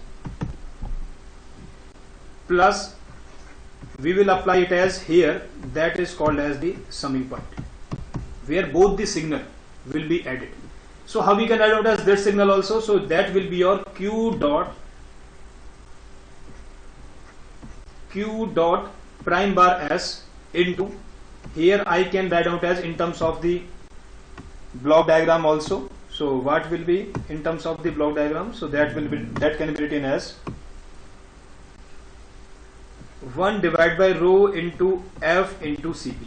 plus, we will apply it as here, that is called as the summing point, where both the signal will be added. So how we can write out as this signal also? So that will be your Q dot prime bar s into, here I can write out as in terms of the block diagram also. So what will be in terms of the block diagram? So that will be, that can be written as 1 divided by rho into F into Cp.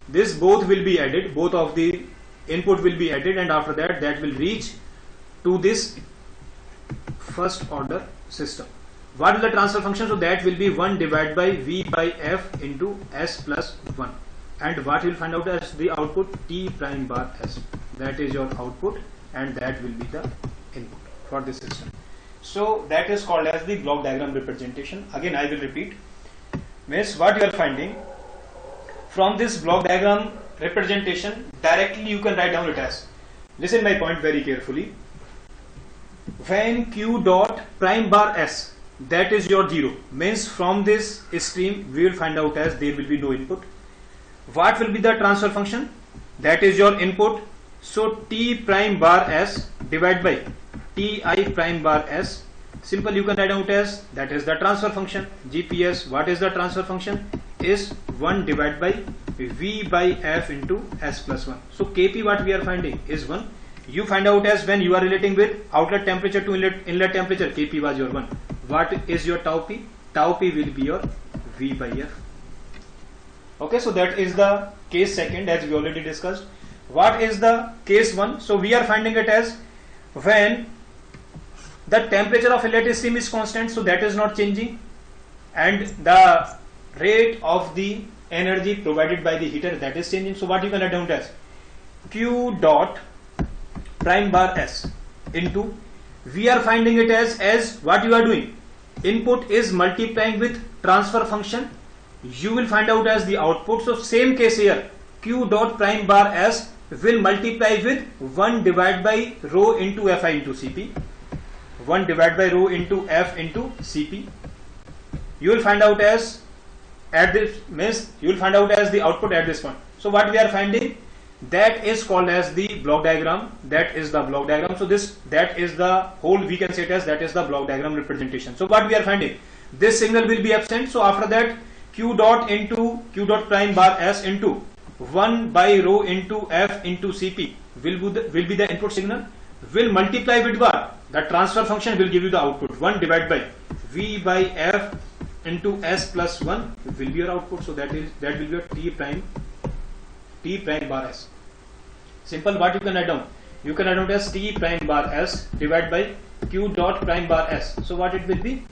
This both will be added, both of the input will be added, and after that, that will reach to this first order system. What is the transfer function? So that will be 1 divided by V by F into S plus 1. And what you will find out as the output? T prime bar S. That is your output, and that will be the input for this system. So that is called as the block diagram representation. Again, I will repeat. Means what you are finding from this block diagram representation, directly you can write down it as, listen my point very carefully. When Q dot prime bar S, that is your 0, means from this stream we will find out as there will be no input. What will be the transfer function? That is your input. So T prime bar S divided by Ti prime bar S, simple you can write out as, that is the transfer function. GPS, what is the transfer function? Is 1 divided by V by F into S plus 1. So Kp what we are finding is 1. You find out as when you are relating with outlet temperature to inlet temperature, Kp was your 1. What is your tau P? Tau P will be your V by F. Okay, so that is the case second, as we already discussed. What is the case 1? So we are finding it as when the temperature of inlet stream is constant, so that is not changing, and the rate of the energy provided by the heater, that is changing. So what you can write down as Q dot prime bar S into, we are finding it as what you are doing, input is multiplying with transfer function, you will find out as the output. So same case here, Q dot prime bar S will multiply with 1 divided by rho into Fi into Cp, 1 divided by rho into F into Cp. You will find out as, at this means you will find out as the output at this point. So what we are finding, that is called as the block diagram. That is the block diagram. So this, that is the whole, we can say it as, that is the block diagram representation. So what we are finding, this signal will be absent. So after that, Q dot into Q dot prime bar S into 1 by rho into F into Cp will be the input signal, will multiply with what? The transfer function will give you the output. 1 divided by V by F into S plus 1 will be your output. So that will be your T prime bar S. Simple. What you can write down? You can write down as T prime bar S divided by Q dot prime bar S. So what it will be?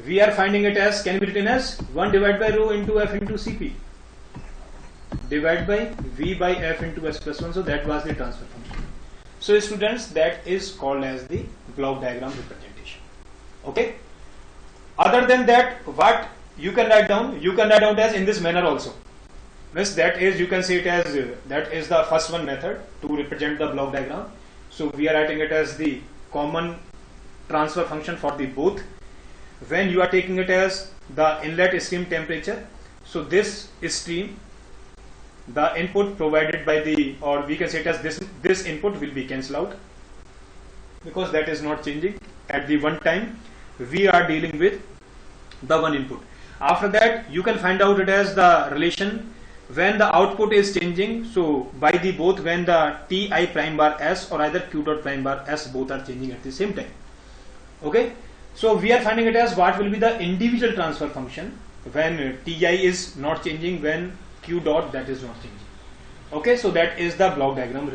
We are finding it as, can be written as 1 divided by rho into F into Cp divided by V by F into S plus 1. So that was the transfer function. So students, that is called as the block diagram representation. Okay. Other than that, what you can write down? You can write down as in this manner also. Means that is, you can say it as, that is the first one method to represent the block diagram. So we are writing it as the common transfer function for the both. When you are taking it as the inlet stream temperature, so this stream, the input provided by the, or we can say it as this input will be cancelled out, because that is not changing. At the one time we are dealing with the one input. After that, you can find out it as the relation when the output is changing. So by the both, when the Ti prime bar S or either Q dot prime bar S both are changing at the same time. Okay. So we are finding it as what will be the individual transfer function when Ti is not changing, when Q dot that is not changing. Okay, so that is the block diagram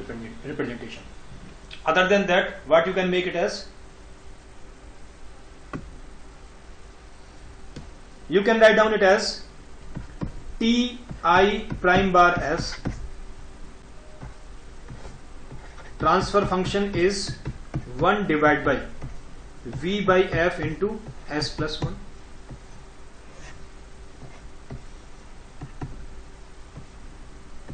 representation. Other than that, what you can make it as, you can write down it as T I prime bar s, transfer function is 1 divided by v by f into s plus 1.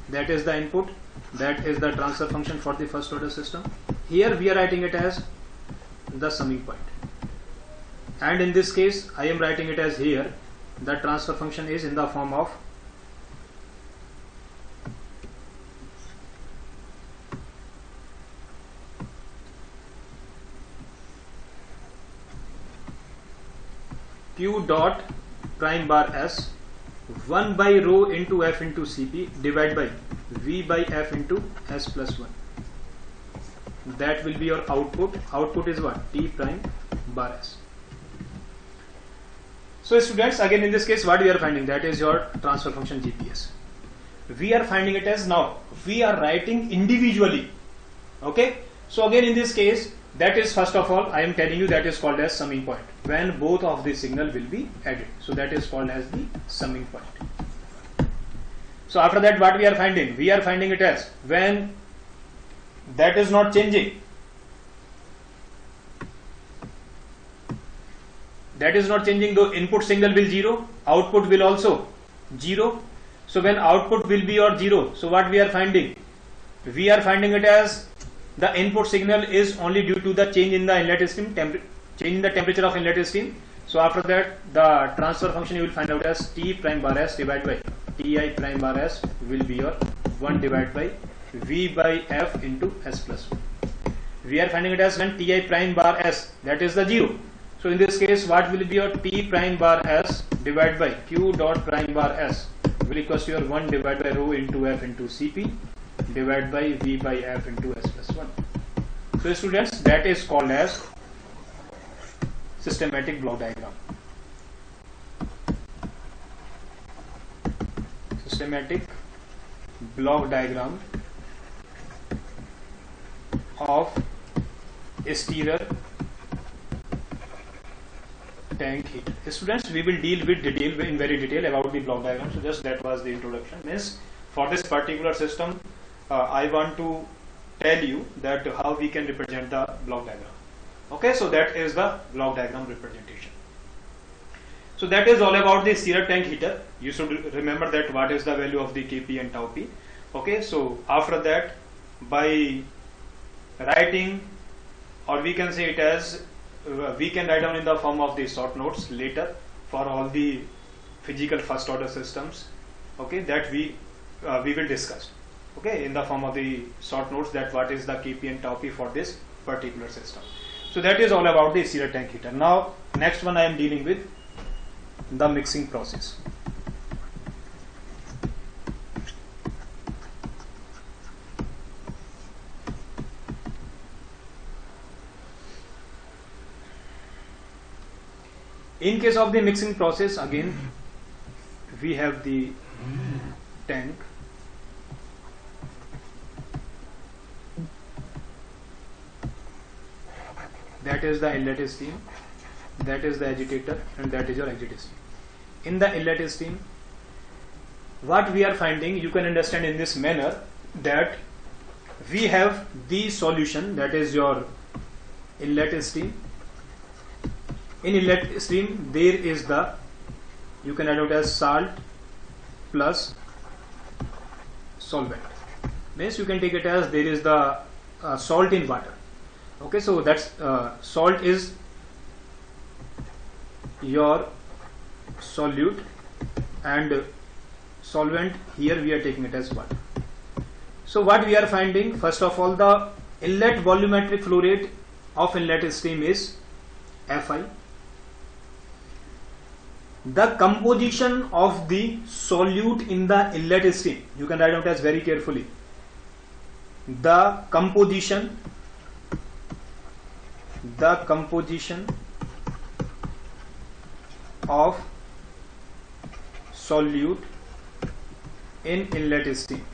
That is the input, that is the transfer function for the first order system. Here we are writing it as the summing point, and in this case I am writing it as here the transfer function is in the form of q dot prime bar s 1 by rho into f into cp divided by v by f into s plus 1. That will be your output. Output is what? T prime bar s. So students, again in this case what we are finding, that is your transfer function GPS. We are finding it as, now we are writing individually. Okay, so again in this case, that is, first of all I am telling you, that is called as summing point, when both of the signal will be added. So that is called as the summing point. So after that what we are finding? We are finding it as when that is not changing. That is not changing, though input signal will 0, output will also 0. So when output will be your 0, so what we are finding? We are finding it as the input signal is only due to the change in the inlet stream, change in the temperature of inlet stream. So after that the transfer function you will find out as T prime bar s divided by Ti prime bar s will be your 1 divided by V by F into S plus 1. We are finding it as when Ti prime bar s, that is the 0. So in this case what will be your T prime bar s divided by Q dot prime bar s will equals to your 1 divided by rho into F into Cp divided by V by F into S plus 1. So students, that is called as systematic block diagram. Systematic block diagram of a stirrer tank heater. Students, we will deal with detail, in very detail about the block diagram. So just that was the introduction. Means for this particular system I want to tell you that how we can represent the block diagram. Okay, so that is the block diagram representation. So that is all about the stirrer tank heater. You should remember that what is the value of the Kp and tau p. Okay, so after that, by writing, or we can say it as we can write down in the form of the short notes later for all the physical first order systems. Okay, that we will discuss. Okay, in the form of the short notes, that what is the Kp and tau p for this particular system. So that is all about the stirrer tank heater. Now next one I am dealing with the mixing process. In case of the mixing process, again we have the tank, that is the inlet stream, that is the agitator, and that is your exit stream. In the inlet stream, what we are finding, you can understand in this manner, that we have the solution, that is your inlet stream. In inlet stream there is the, you can add out as salt plus solvent. Means you can take it as there is the salt in water. Okay, so that's salt is your solute, and solvent here we are taking it as water. So what we are finding, first of all, the inlet volumetric flow rate of inlet stream is Fi. The composition of the solute in the inlet stream, you can write out as very carefully, the composition of solute in inlet stream.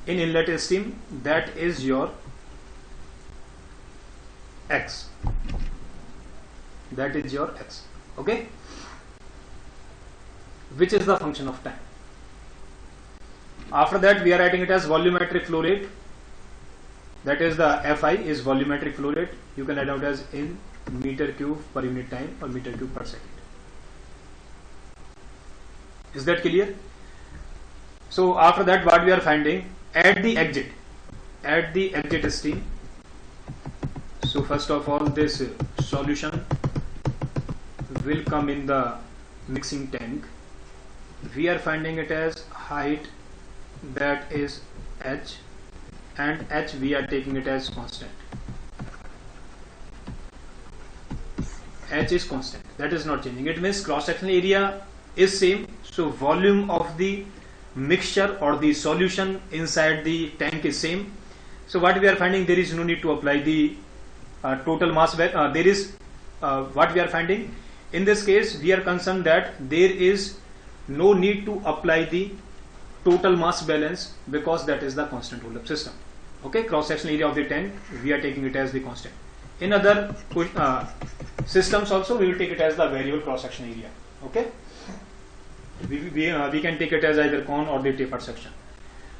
In inlet stream, that is your X. That is your X. Okay. which is the function of time. After that we are writing it as volumetric flow rate, that is the Fi is volumetric flow rate. You can write out as in meter cube per unit time or meter cube per second. Is that clear? So after that what we are finding at the exit stream. So first of all this solution will come in the mixing tank. We are finding it as height, that is h, and h we are taking it as constant. H is constant, that is not changing. It means cross sectional area is same, so volume of the mixture or the solution inside the tank is same. So what we are finding, there is no need to apply the total mass. What we are finding in this case, we are concerned that there is no need to apply the total mass balance because that is the constant hold up system. Okay, cross sectional area of the tank we are taking it as the constant. In other systems also we will take it as the variable cross section area. Okay, we can take it as either cone or the tapered section.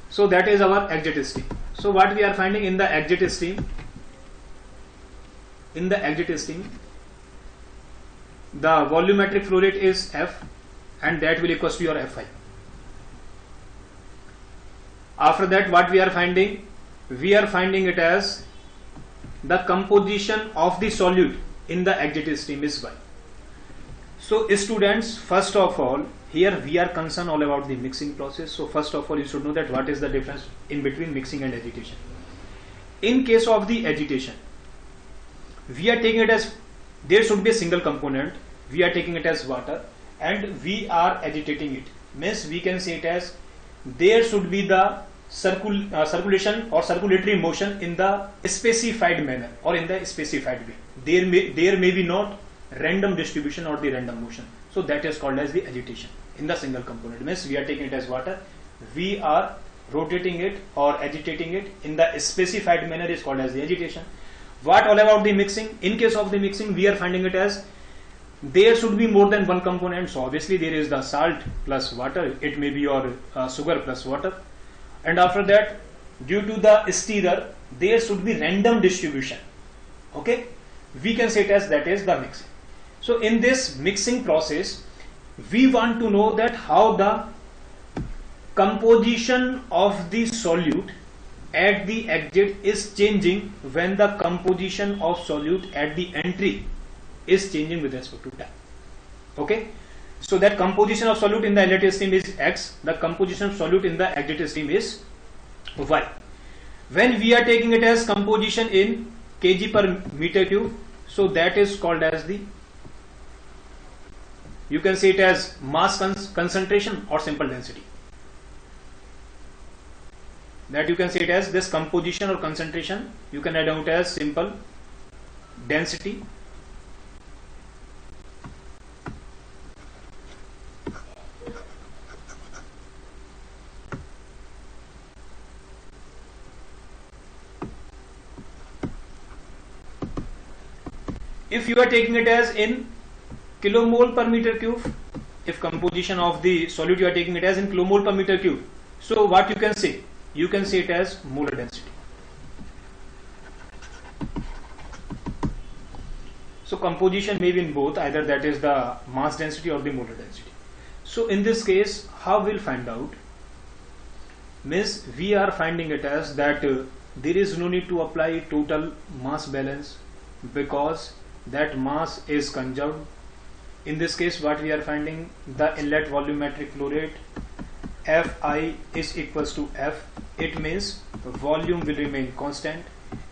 So that is our exit stream. So what we are finding in the exit stream, the volumetric flow rate is F, and that will equals to your Fi. After that what we are finding it as the composition of the solute in the exit stream is Y. So students, first of all, here we are concerned all about the mixing process. So first of all you should know that what is the difference in between mixing and agitation. In case of the agitation, we are taking it as there should be a single component, we are taking it as water and we are agitating it. Means we can say it as there should be the circulation or circulatory motion in the specified manner or in the specified way. There may be not random distribution or the random motion. So that is called as the agitation in the single component. Means we are taking it as water, we are rotating it or agitating it in the specified manner is called as the agitation. What all about the mixing? In case of the mixing, we are finding it as there should be more than one component. So obviously there is the salt plus water, it may be your sugar plus water, and after that due to the stirrer there should be random distribution. Okay, we can say it as that is the mixing. So in this mixing process we want to know that how the composition of the solute at the exit is changing when the composition of solute at the entry is changing with respect to time. Okay, so that composition of solute in the inlet stream is X, the composition of solute in the exit stream is Y. When we are taking it as composition in kg per meter cube, so that is called as the, you can say it as mass concentration or simple density. That you can say it as this composition or concentration, you can write out as simple density. If you are taking it as in kilomole per meter cube, if composition of the solute you are taking it as in kilomole per meter cube, so what you can say? You can say it as molar density. So composition may be in both, either that is the mass density or the molar density. So in this case, how we'll find out? Means we are finding it as that there is no need to apply total mass balance because that mass is conserved. In this case, what we are finding, the inlet volumetric flow rate Fi is equals to F. It means volume will remain constant.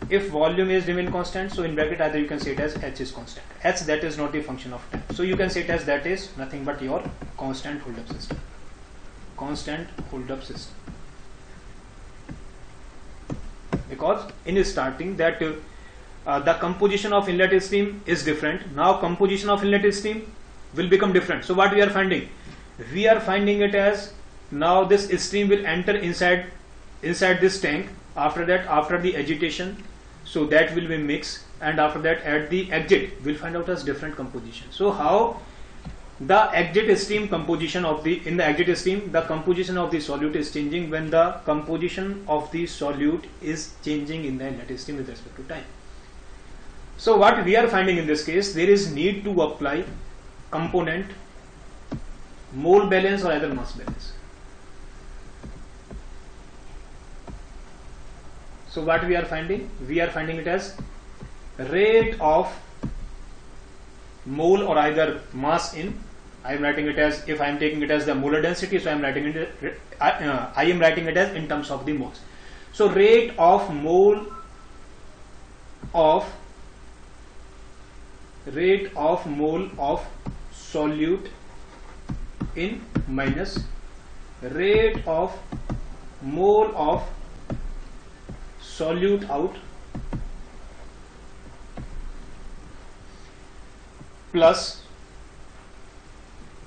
If volume is remain constant, so in bracket either you can say it as H is constant. H, that is not a function of time. So you can say it as that is nothing but your constant hold up system. Constant hold up system. Because in starting that the composition of inlet stream is different. Now composition of inlet stream will become different. So what we are finding? We are finding it as now this stream will enter inside this tank. After that, after the agitation, so that will be mixed, and after that at the exit we'll find out as different composition. So how the exit stream composition of the exit stream, the composition of the solute is changing when the composition of the solute is changing in the inlet stream with respect to time. So what we are finding in this case, there is need to apply component mole balance or either mass balance. So what we are finding? We are finding it as rate of mole or either mass in. I am writing it as, if I am taking it as the molar density, so I am writing it, I am writing it as in terms of the moles. So rate of mole of solute in minus rate of mole of solute out plus,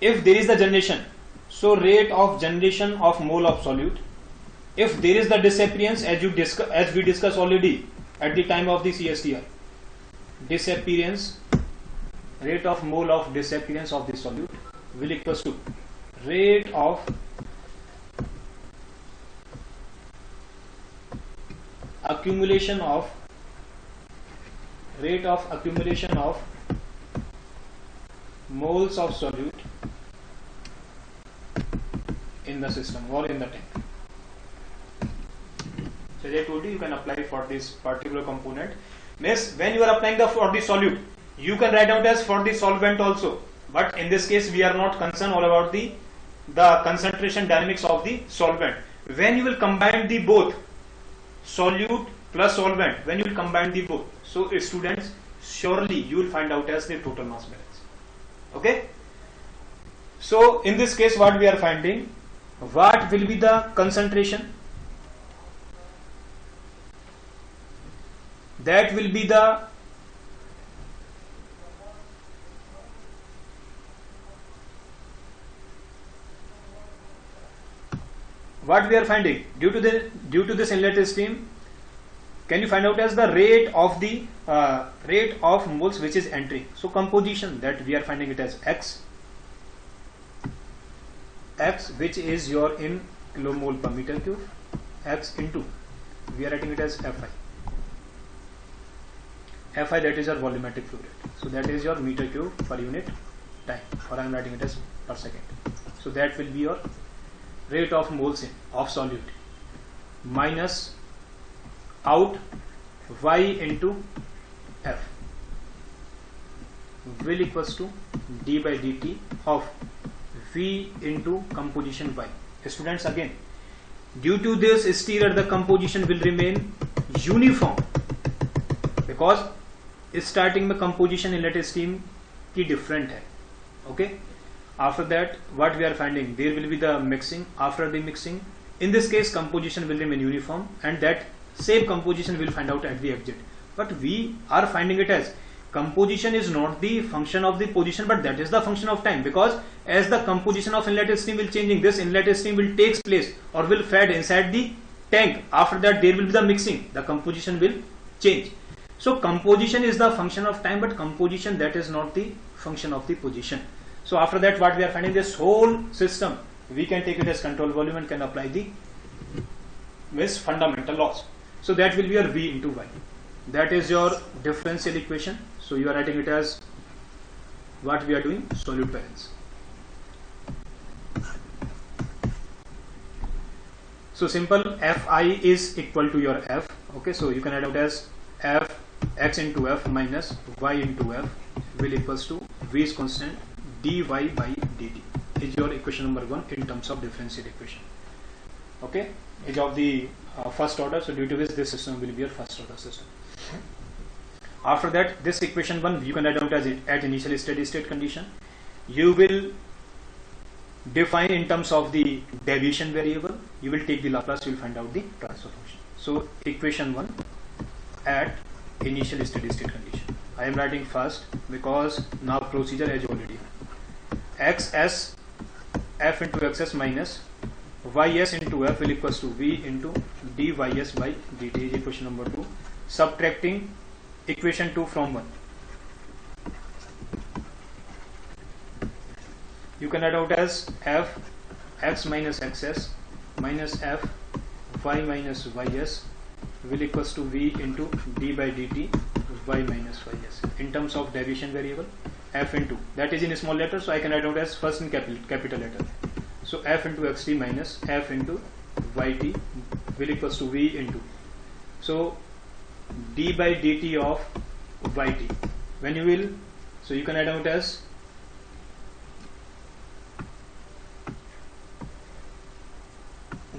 if there is the generation, so rate of generation of mole of solute. If there is the disappearance, as we discussed already at the time of the CSTR, disappearance, rate of mole of disappearance of the solute will equal to rate of accumulation of moles of solute in the system or in the tank. So as I told you can apply for this particular component. Means when you are applying for the solute, you can write out as for the solvent also, but in this case we are not concerned all about the concentration dynamics of the solvent. When you will combine the both solute plus solvent, when you will combine the both, so students, surely you will find out as the total mass balance. Okay, so in this case what we are finding, what will be the concentration, that will be the what we are finding due to this inlet stream. Can you find out as the rate of moles which is entering? So composition, that we are finding it as x, which is your in kilomole per meter cube, x into, we are writing it as Fi, that is your volumetric flow rate. So that is your meter cube per unit time, or I am writing it as per second. So that will be your rate of moles in of solute minus out y into F will equals to d by dt of V into composition y. Students, again, due to this stirrer the composition will remain uniform, because starting में composition inlet stream की different है. Okay, after that what we are finding, there will be the mixing. After the mixing, in this case composition will remain uniform, and that same composition will find out at the exit. But we are finding it as composition is not the function of the position, but that is the function of time, because as the composition of inlet stream will changing, this inlet stream will takes place or will fed inside the tank. After that there will be the mixing, the composition will change. So composition is the function of time, but composition, that is not the function of the position. So after that what we are finding, this whole system we can take it as control volume and can apply the fundamental laws. So that will be your V into Y. That is your differential equation. So you are writing it as what we are doing, solute balance. So simple, Fi is equal to your F. Okay, so you can write out as F x into F minus y into F will equals to V is constant dy by dt is your equation number 1 in terms of differential equation. Okay, is of the first order, so due to which this system will be your first order system. After that, this equation 1 you can write out as it at initial steady state condition. You will define in terms of the deviation variable, you will take the Laplace, you will find out the transfer function. So equation 1 at initial steady state condition, I am writing first because now procedure as already xs f into xs minus ys into f will equals to v into dys by dt is equation number 2. Subtracting equation 2 from 1, you can write out as f x minus xs minus f y minus ys will equals to v into d by dt y minus ys in terms of deviation variable f into, that is in small letter, so I can write out as first in capital letter. So f into xt minus f into yt will equals to v into, so d by dt of yt, when you will, so you can write out as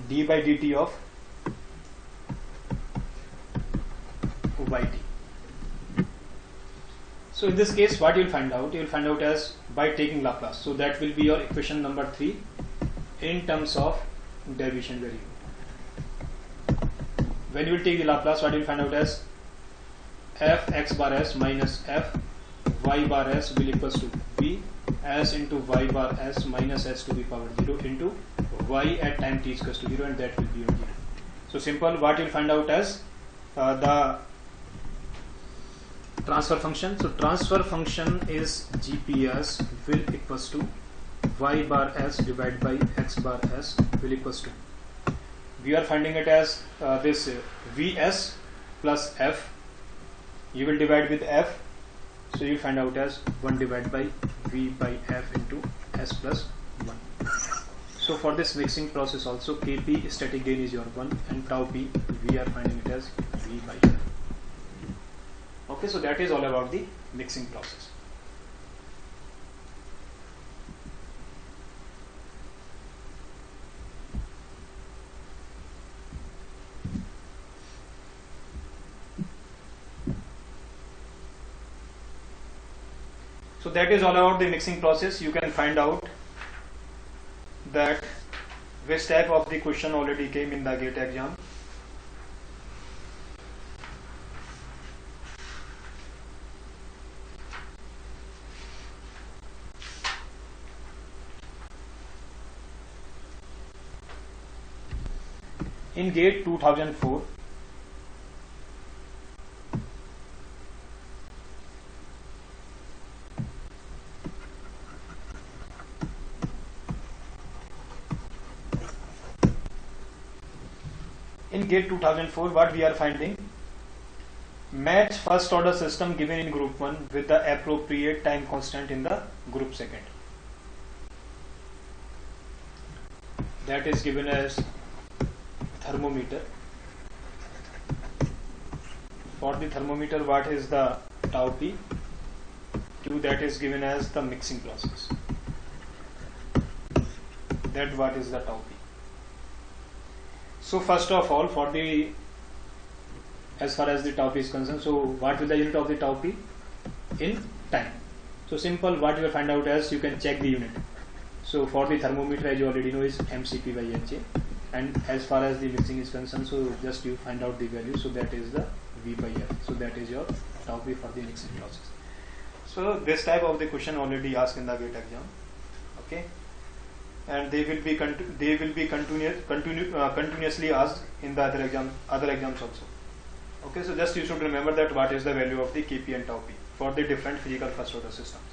d by dt of yt. So in this case what you will find out? You will find out as by taking Laplace. So that will be your equation number 3 in terms of deviation variable. When you will take the Laplace, what you will find out as f x bar s minus f y bar s will equals to v s into y bar s minus s to the power 0 into y at time t is equals to 0, and that will be on 0. So simple, what you will find out as the transfer function. So transfer function is GPS will equals to y bar s divided by x bar s will equals to, we are finding it as this vs plus f, you will divide with f, so you find out as 1 divided by v by f into s plus 1. So for this mixing process also Kp static gain is your 1 and tau p we are finding it as v by f. Okay, so that is all about the mixing process. So that is all about the mixing process. You can find out that which type of the question already came in the GATE exam. In GATE 2004, what we are finding, match first order system given in group 1 with the appropriate time constant in the group second. That is given as thermometer. For the thermometer, what is the tau p? Q, that is given as the mixing process. That what is the tau p. So first of all, for the, as far as the tau p is concerned, so what will the unit of the tau p? In time. So simple, what you will find out as, you can check the unit. So for the thermometer, as you already know, is mCp by HA. And as far as the mixing is concerned, so just you find out the value, so that is the V by F. So that is your tau p for the mixing process. So this type of the question already asked in the GATE exam. Okay, and they will be continuously asked in the other exams also. Okay, so just you should remember that what is the value of the Kp and tau p for the different physical first order systems.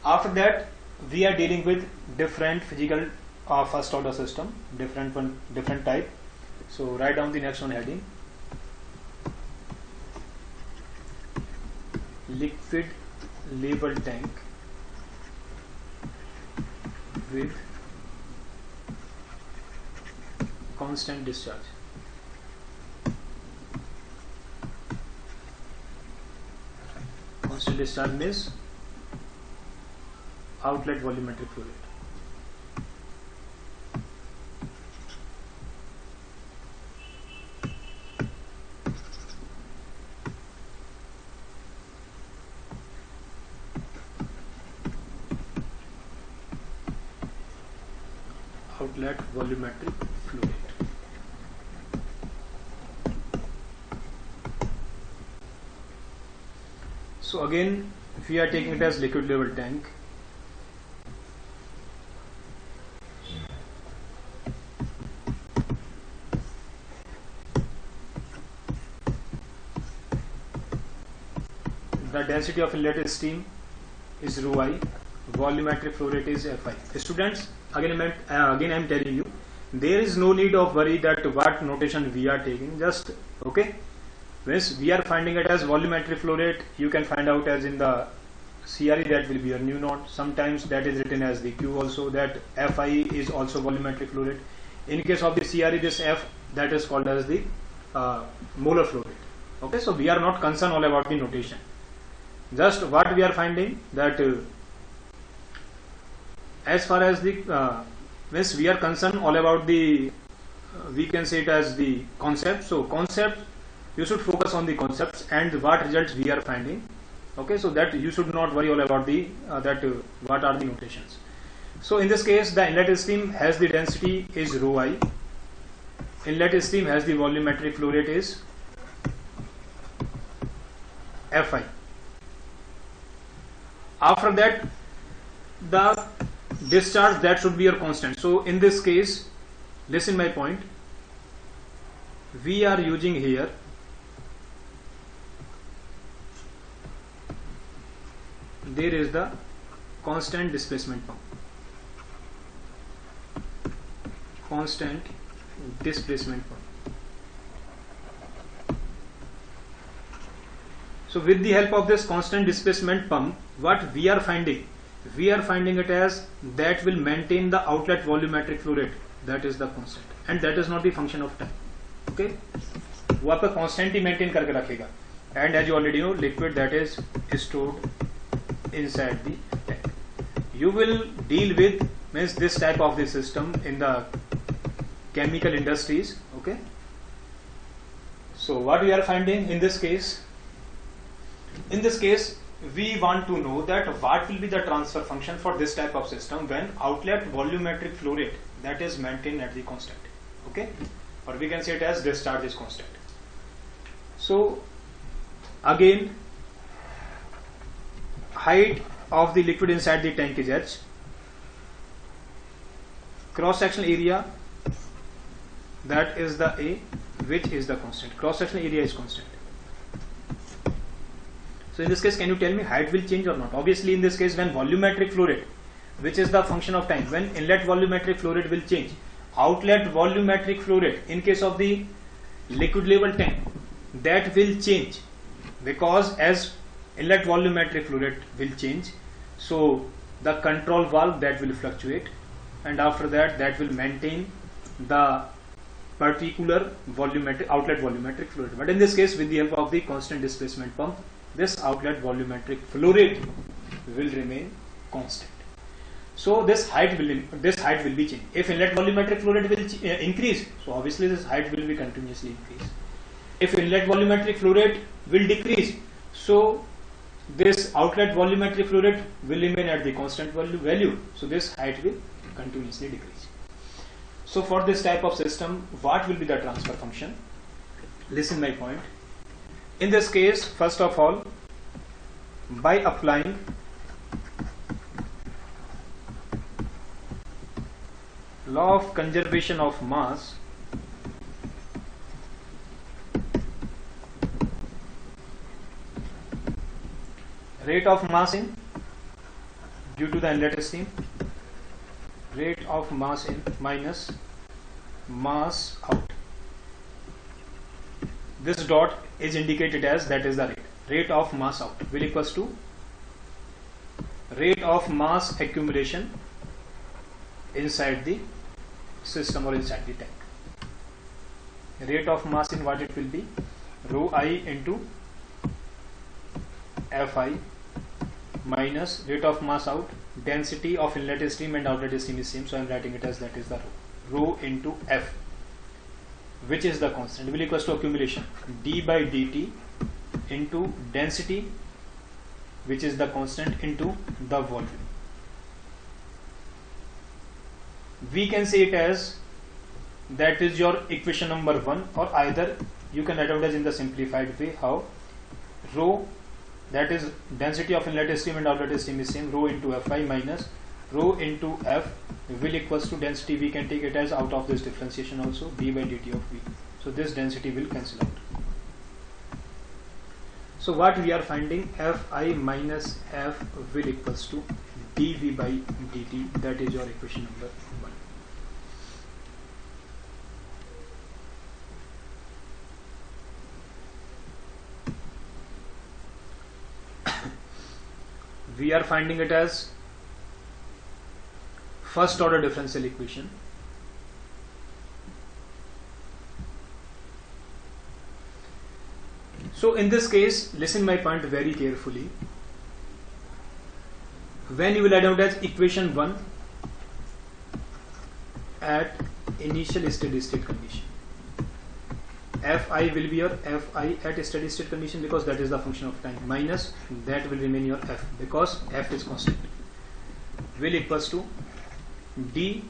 After that, we are dealing with different physical first order system, different type. So write down the next one heading: liquid label tank with constant discharge. Constant discharge means outlet volumetric flow rate. Outlet volumetric flow rate. So again, we are taking it as liquid level tank. the density of inlet stream is rho I, volumetric flow rate is Fi. Students, again I am telling you, there is no need of worry that what notation we are taking. Just okay, once we are finding it as volumetric flow rate, you can find out as in the CRE that will be a nu naught. Sometimes that is written as the Q also, that Fi is also volumetric flow rate. In case of the CRE, this F, that is called as the molar flow rate. Okay, so we are not concerned all about the notation. Just what we are finding that as far as the means we are concerned all about the we can say it as the concept. So concept, you should focus on the concepts and what results we are finding. Okay, so that you should not worry all about the what are the notations. So in this case, the inlet stream has the density is rho I. Inlet stream has the volumetric flow rate is Fi. After that, the discharge, that should be your constant. So in this case, listen my point, we are using here there is the constant displacement pump. Constant displacement pump. So with the help of this constant displacement pump, what we are finding? We are finding it as that will maintain the outlet volumetric flow rate, that is the constant, and that is not the function of time. Okay, वो आपका constant ही maintain करके रखेगा. And as you already know, liquid that is stored inside the tank. You will deal with means this type of the system in the chemical industries. Okay, so what we are finding in this case? In this case, we want to know that what will be the transfer function for this type of system when outlet volumetric flow rate that is maintained at the constant. Okay, or we can say it as discharge is constant. So again, height of the liquid inside the tank is h. Cross sectional area, that is the A, which is the constant. Cross sectional area is constant. So in this case, can you tell me height will change or not? Obviously in this case, when volumetric flow rate, which is the function of time, when inlet volumetric flow rate will change, outlet volumetric flow rate in case of the liquid level tank, that will change, because as inlet volumetric flow rate will change, so the control valve that will fluctuate, and after that, that will maintain the particular volumetric outlet volumetric flow rate. But in this case, with the help of the constant displacement pump, this outlet volumetric flow rate will remain constant. So this height will be changed. If inlet volumetric flow rate will increase, so obviously this height will be continuously increased. If inlet volumetric flow rate will decrease, so this outlet volumetric flow rate will remain at the constant value. So this height will continuously decrease. So for this type of system, what will be the transfer function? Listen my point. In this case, first of all, by applying law of conservation of mass, rate of mass in due to the inlet stream, rate of mass in minus mass out. This dot is indicated as, that is the rate of mass out will equals to rate of mass accumulation inside the system or inside the tank. Rate of mass in what it will be? Rho I into Fi minus rate of mass out, density of inlet stream and outlet stream is same, so I am writing it as that is the rho into F, which is the constant, will equals to accumulation d by dt into density, which is the constant, into the volume. We can say it as that is your equation number 1, or either you can write out as in the simplified way. How? Rho, that is density of inlet stream and outlet stream is same, rho into Fi minus rho into F will equals to density, we can take it as out of this differentiation also, d by dt of V. So this density will cancel out. So what we are finding, fi minus f will equals to dv by dt. That is your equation number 1. We are finding it as first order differential equation. So in this case, listen my point very carefully. When you will add out as equation 1 at initial steady state condition, fi will be your fi at steady state condition, because that is the function of time, minus that will remain your f, because f is constant, will equals to d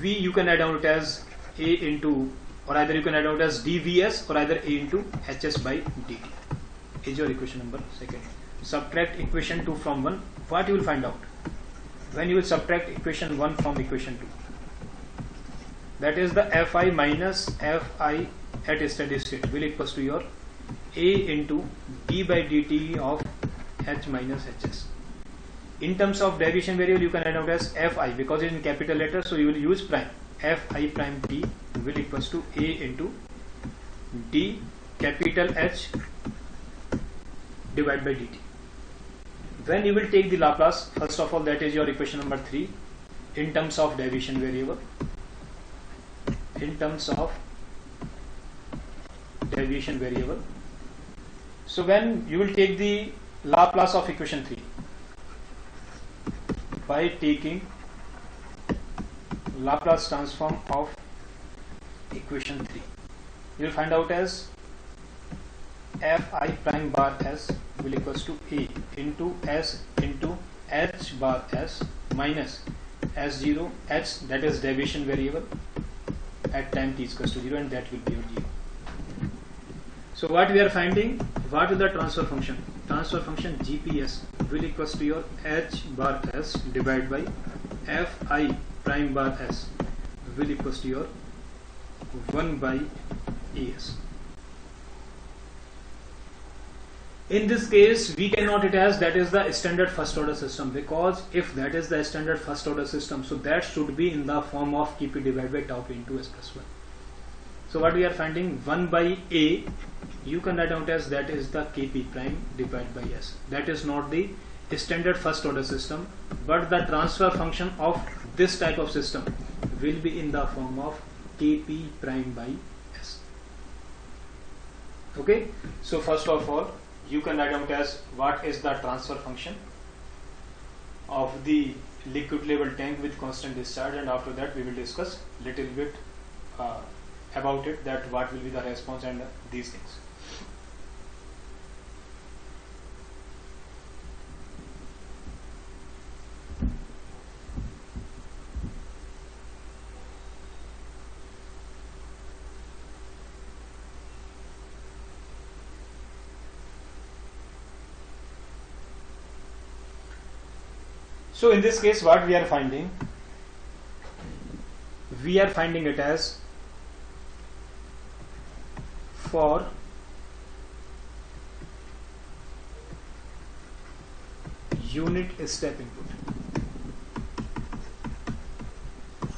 v. You can add out as a into, or either you can add out as dvs, or either a into hs by dt is your equation number 2. Subtract equation 2 from 1. What you will find out when you will subtract equation 1 from equation 2? That is the fi minus fi at steady state will equals to your a into d by dt of h minus hs. In terms of deviation variable, you can add out as fi, because it is in capital letter, so you will use prime. Fi prime t will equals to a into d capital H divided by dt. When you will take the Laplace, first of all, that is your equation number 3, in terms of deviation variable. In terms of deviation variable, so when you will take the Laplace of equation 3 by taking Laplace transform of equation 3, you will find out as fi prime bar s will equals to a into s into h bar s minus s0 h, that is deviation variable at time t is equals to 0, and that will be your 0. So what we are finding, what is the transfer function? Transfer function GPS will equals to your h bar s divided by fi prime bar s will equals to your 1 by as. In this case, we can note it as that is the standard first order system, because if that is the standard first order system, so that should be in the form of Kp divided by tau p into s plus 1. So what we are finding, 1 by a, you can write out as that is the Kp prime divided by s. That is not the standard first order system, but the transfer function of this type of system will be in the form of Kp prime by s. Okay, so first of all, you can write out as what is the transfer function of the liquid level tank with constant discharge, and after that we will discuss little bit about it, that what will be the response and these things. So in this case, what we are finding it as for unit step input,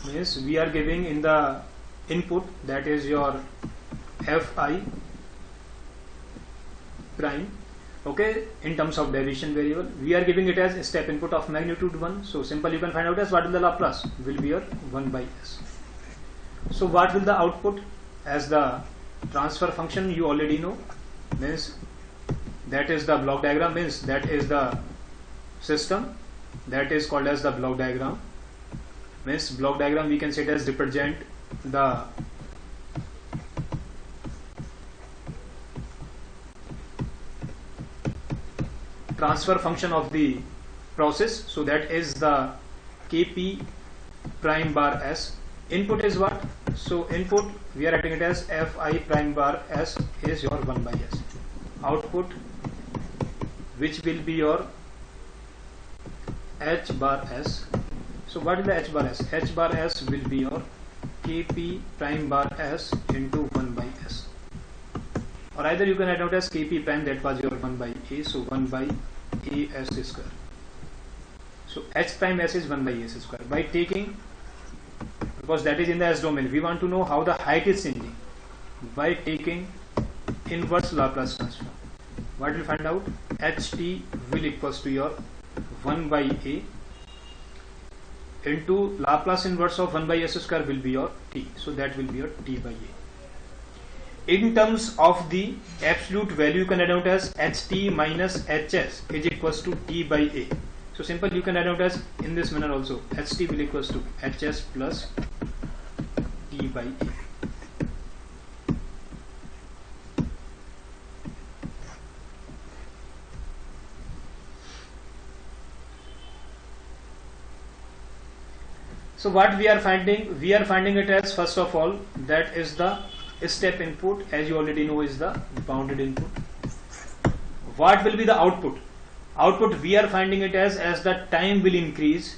means we are giving in the input, that is your fi prime. Okay, in terms of deviation variable, we are giving it as step input of magnitude 1. So simple, you can find out as what is the Laplace will be your 1 by s. So what will the output as the transfer function, you already know, means that is the block diagram, means that is the system, that is called as the block diagram. Means block diagram we can say it as represent the transfer function of the process, so that is the Kp prime bar s. Input is what? So input we are writing it as fi prime bar s is your 1 by s. Output, which will be your h bar s. So what is the h bar s? H bar s will be your Kp prime bar s into 1 by s. or either you can write out as Kp pen, that was your 1 by A, so 1 by A s square. So h prime s is 1 by s square. By taking, because that is in the s domain, we want to know how the height is changing. By taking inverse Laplace transform, what will find out? Ht will equals to your 1 by A into Laplace inverse of 1 by s square will be your t, so that will be your t by A. In terms of the absolute value, you can write out as ht minus hs is equals to t by A. So simple, you can write out as in this manner also, ht will equals to hs plus t by A. So what we are finding? We are finding it as, first of all, that is the step input, as you already know is the bounded input. What will be the output? Output we are finding it as the time will increase,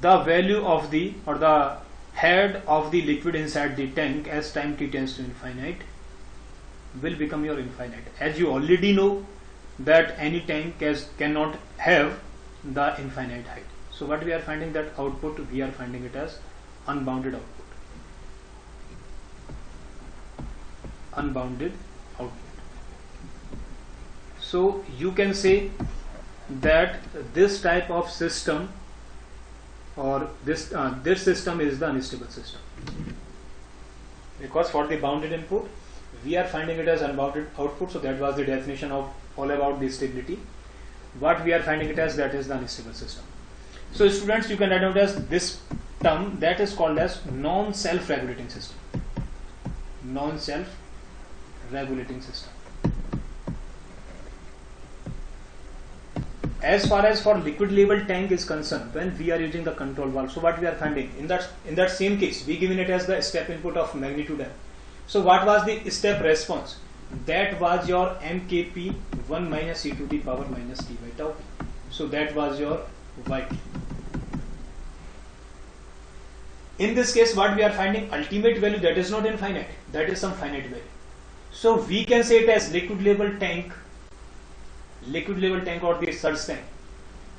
the value of the, or the head of the liquid inside the tank as time t tends to infinite will become your infinite. As you already know that any tank cannot have the infinite height. So what we are finding, that output we are finding it as unbounded output. Unbounded output. So you can say that this type of system, or this system is the unstable system, because for the bounded input we are finding it as unbounded output. So that was the definition of all about the stability. What we are finding it as, that is the unstable system. So students, you can write out as this term, that is called as non-self-regulating system. Non-self-regulating system. As far as for liquid level tank is concerned, when we are using the control valve, so what we are finding in that same case, we given it as the step input of magnitude m. So what was the step response? That was your mkp 1 minus e to the power minus t by tau. So that was your yt. In this case, what we are finding, ultimate value, that is not infinite, that is some finite value. So we can say it as liquid level tank or the surge tank,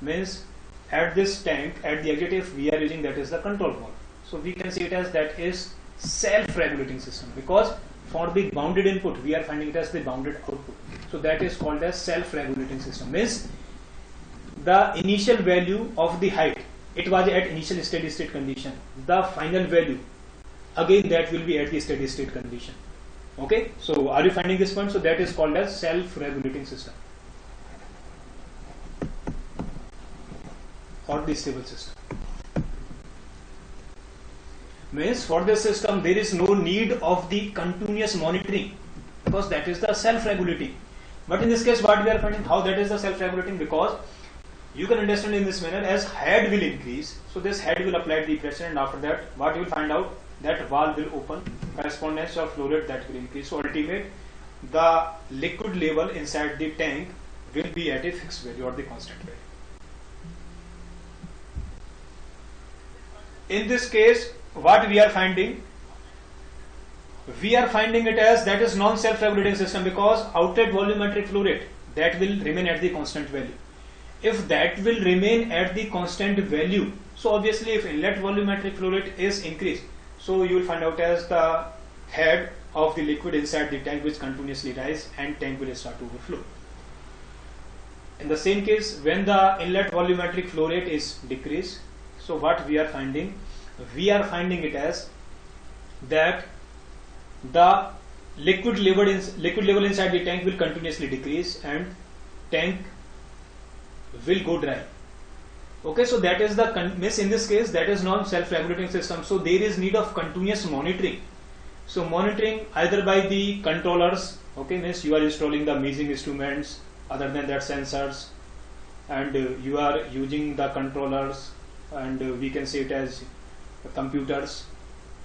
means at this tank, at the adjective we are using, that is the control valve. So we can say it as that is self-regulating system, because for the bounded input we are finding it as the bounded output. So that is called as self-regulating system, means the initial value of the height, it was at initial steady state condition. The final value, again, that will be at the steady state condition. Okay, so are you finding this point? So that is called as self-regulating system or the stable system. Means for this system there is no need of the continuous monitoring, because that is the self-regulating. But in this case, what we are finding, how that is the self-regulating, because you can understand in this manner, as head will increase, so this head will apply the pressure, and after that what you will find out, that valve will open, correspondence of flow rate that will increase. So ultimate, the liquid level inside the tank will be at a fixed value or the constant value. In this case, what we are finding, we are finding it as that is non-self-regulating system, because outlet volumetric flow rate, that will remain at the constant value. If that will remain at the constant value, so obviously if inlet volumetric flow rate is increased, so you will find out as the head of the liquid inside the tank which continuously rise and tank will start to overflow. In the same case, when the inlet volumetric flow rate is decreased, so what we are finding it as that the liquid level inside the tank will continuously decrease and tank will go dry. Okay, so that is the miss. In this case, that is non self-regulating system, so there is need of continuous monitoring. So monitoring either by the controllers, okay, means you are installing the measuring instruments, other than that sensors, and you are using the controllers, and we can say it as computers,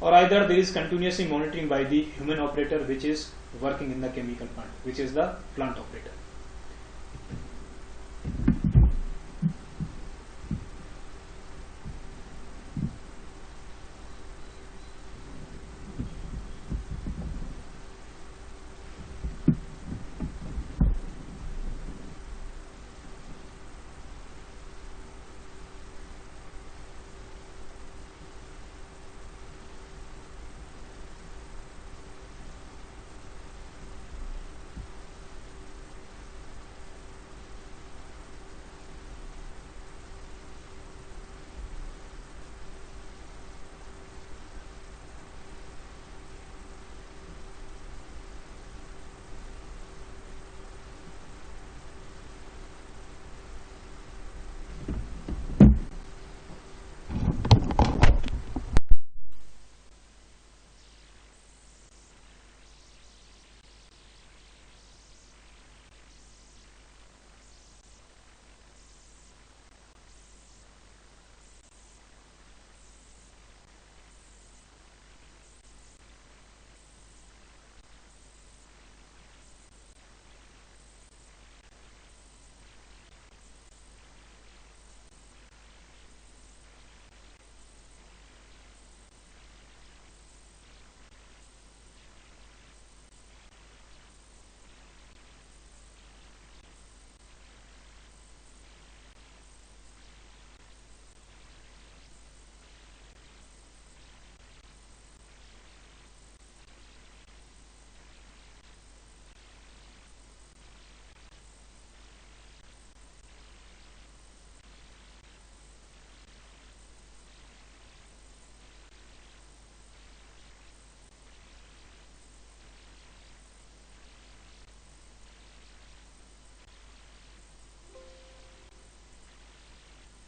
or either there is continuously monitoring by the human operator which is working in the chemical plant, which is the plant operator.